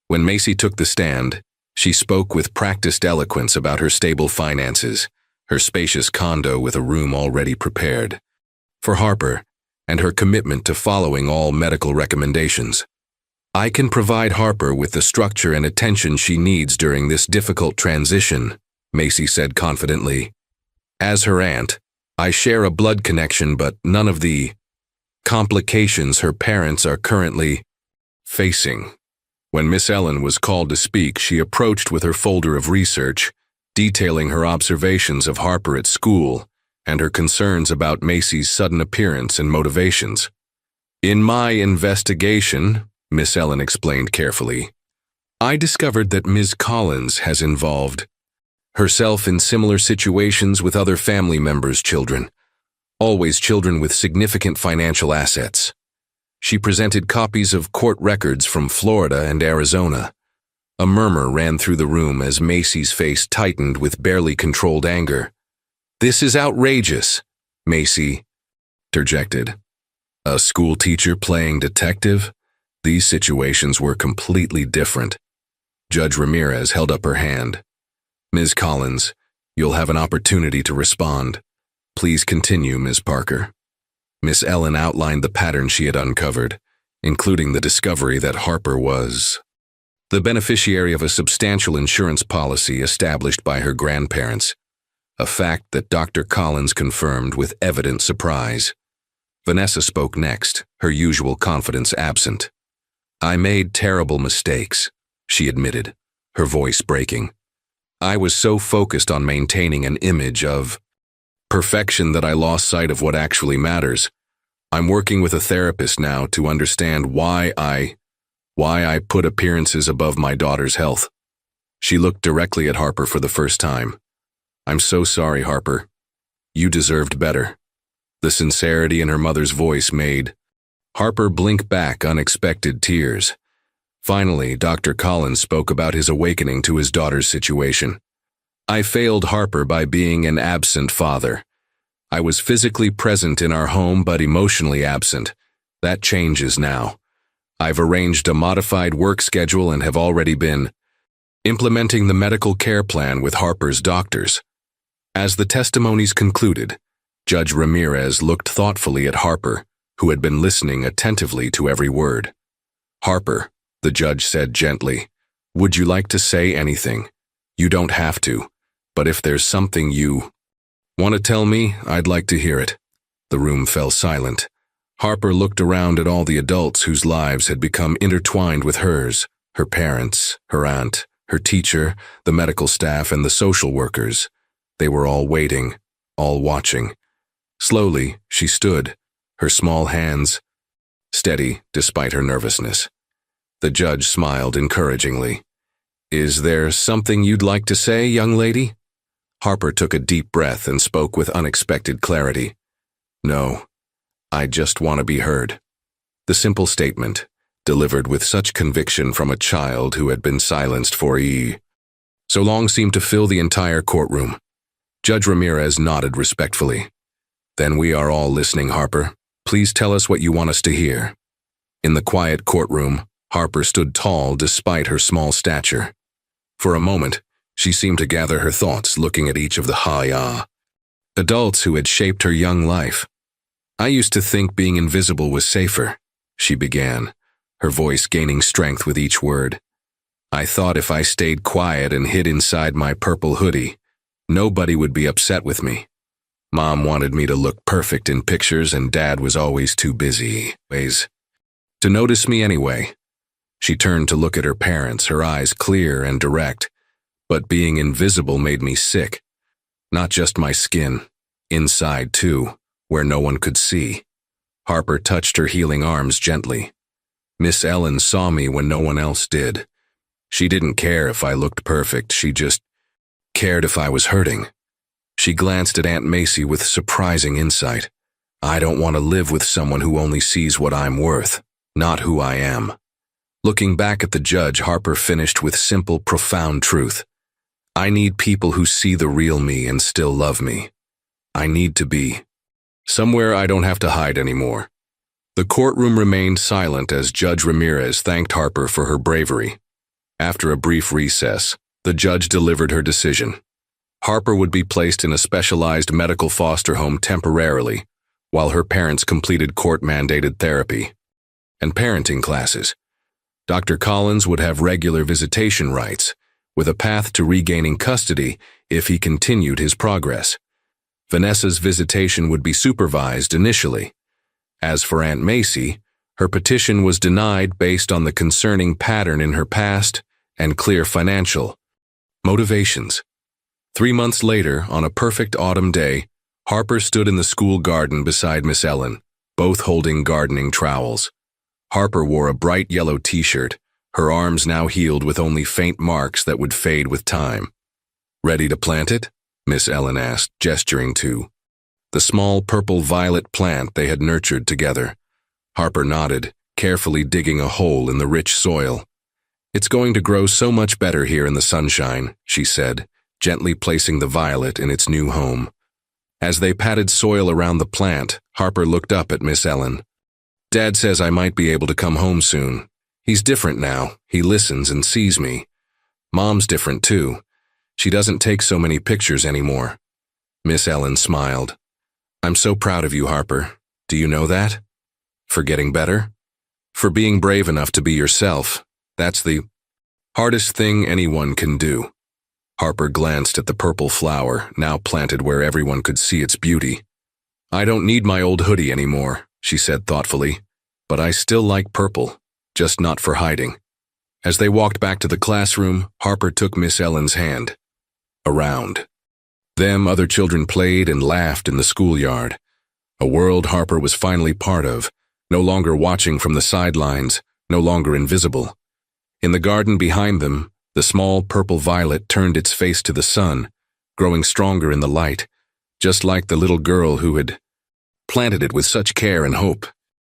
When Macy took the stand, she spoke with practiced eloquence about her stable finances, her spacious condo with a room already prepared for Harper, and her commitment to following all medical recommendations. I can provide Harper with the structure and attention she needs during this difficult transition, Macy said confidently. As her aunt, I share a blood connection, but none of the complications her parents are currently facing. When Miss Ellen was called to speak, she approached with her folder of research, detailing her observations of Harper at school and her concerns about Macy's sudden appearance and motivations. In my investigation, Miss Ellen explained carefully, I discovered that Ms. Collins has involved herself in similar situations with other family members' children. always children with significant financial assets. She presented copies of court records from Florida and Arizona. A murmur ran through the room as Macy's face tightened with barely controlled anger. "This is outrageous," Macy interjected. A school teacher playing detective? These situations were completely different. Judge Ramirez held up her hand. "Ms. Collins, you'll have an opportunity to respond. Please continue, Ms. Parker." Miss Ellen outlined the pattern she had uncovered, including the discovery that Harper was the beneficiary of a substantial insurance policy established by her grandparents, a fact that Dr. Collins confirmed with evident surprise. Vanessa spoke next, her usual confidence absent. "I made terrible mistakes," she admitted, her voice breaking. "I was so focused on maintaining an image of perfection that I lost sight of what actually matters. I'm working with a therapist now to understand why I put appearances above my daughter's health." She looked directly at Harper for the first time. "I'm so sorry, Harper. You deserved better." The sincerity in her mother's voice made Harper blink back unexpected tears. Finally, Dr. Collins spoke about his awakening to his daughter's situation. "I failed Harper by being an absent father. I was physically present in our home but emotionally absent. That changes now. I've arranged a modified work schedule and have already been implementing the medical care plan with Harper's doctors." As the testimonies concluded, Judge Ramirez looked thoughtfully at Harper, who had been listening attentively to every word. "Harper," the judge said gently, "would you like to say anything? You don't have to, but if there's something you want to tell me, I'd like to hear it." The room fell silent. Harper looked around at all the adults whose lives had become intertwined with hers, her parents, her aunt, her teacher, the medical staff, and the social workers. They were all waiting, all watching. Slowly, she stood, her small hands steady despite her nervousness. The judge smiled encouragingly. "Is there something you'd like to say, young lady?" Harper took a deep breath and spoke with unexpected clarity. "No, I just want to be heard." The simple statement, delivered with such conviction from a child who had been silenced for so long, seemed to fill the entire courtroom. Judge Ramirez nodded respectfully. "Then we are all listening, Harper. Please tell us what you want us to hear." In the quiet courtroom, Harper stood tall despite her small stature. For a moment, she seemed to gather her thoughts, looking at each of the adults who had shaped her young life. "I used to think being invisible was safer," she began, her voice gaining strength with each word. "I thought if I stayed quiet and hid inside my purple hoodie, nobody would be upset with me. Mom wanted me to look perfect in pictures and Dad was always too busy to notice me anyway." She turned to look at her parents, her eyes clear and direct. "But being invisible made me sick. Not just my skin, inside too, where no one could see." Harper touched her healing arms gently. "Miss Ellen saw me when no one else did. She didn't care if I looked perfect, she just cared if I was hurting." She glanced at Aunt Macy with surprising insight. "I don't want to live with someone who only sees what I'm worth, not who I am." Looking back at the judge, Harper finished with simple, profound truth. "I need people who see the real me and still love me. I need to be somewhere I don't have to hide anymore." The courtroom remained silent as Judge Ramirez thanked Harper for her bravery. After a brief recess, the judge delivered her decision. Harper would be placed in a specialized medical foster home temporarily, while her parents completed court-mandated therapy and parenting classes. Dr. Collins would have regular visitation rights, with a path to regaining custody if he continued his progress. Vanessa's visitation would be supervised initially. As for Aunt Macy, her petition was denied based on the concerning pattern in her past and clear financial motivations. 3 months later, on a perfect autumn day, Harper stood in the school garden beside Miss Ellen, both holding gardening trowels. Harper wore a bright yellow t-shirt, her arms now healed with only faint marks that would fade with time. "Ready to plant it?" Miss Ellen asked, gesturing to the small purple-violet plant they had nurtured together. Harper nodded, carefully digging a hole in the rich soil. "It's going to grow so much better here in the sunshine," she said, gently placing the violet in its new home. As they patted soil around the plant, Harper looked up at Miss Ellen. "Dad says I might be able to come home soon. He's different now. He listens and sees me. Mom's different too. She doesn't take so many pictures anymore." Miss Ellen smiled. "I'm so proud of you, Harper. Do you know that? For getting better? For being brave enough to be yourself. That's the hardest thing anyone can do." Harper glanced at the purple flower, now planted where everyone could see its beauty. "I don't need my old hoodie anymore," she said thoughtfully, "but I still like purple, just not for hiding." As they walked back to the classroom, Harper took Miss Ellen's hand. Around them, other children played and laughed in the schoolyard. A world Harper was finally part of, no longer watching from the sidelines, no longer invisible. In the garden behind them, the small purple violet turned its face to the sun, growing stronger in the light, just like the little girl who had planted it with such care and hope.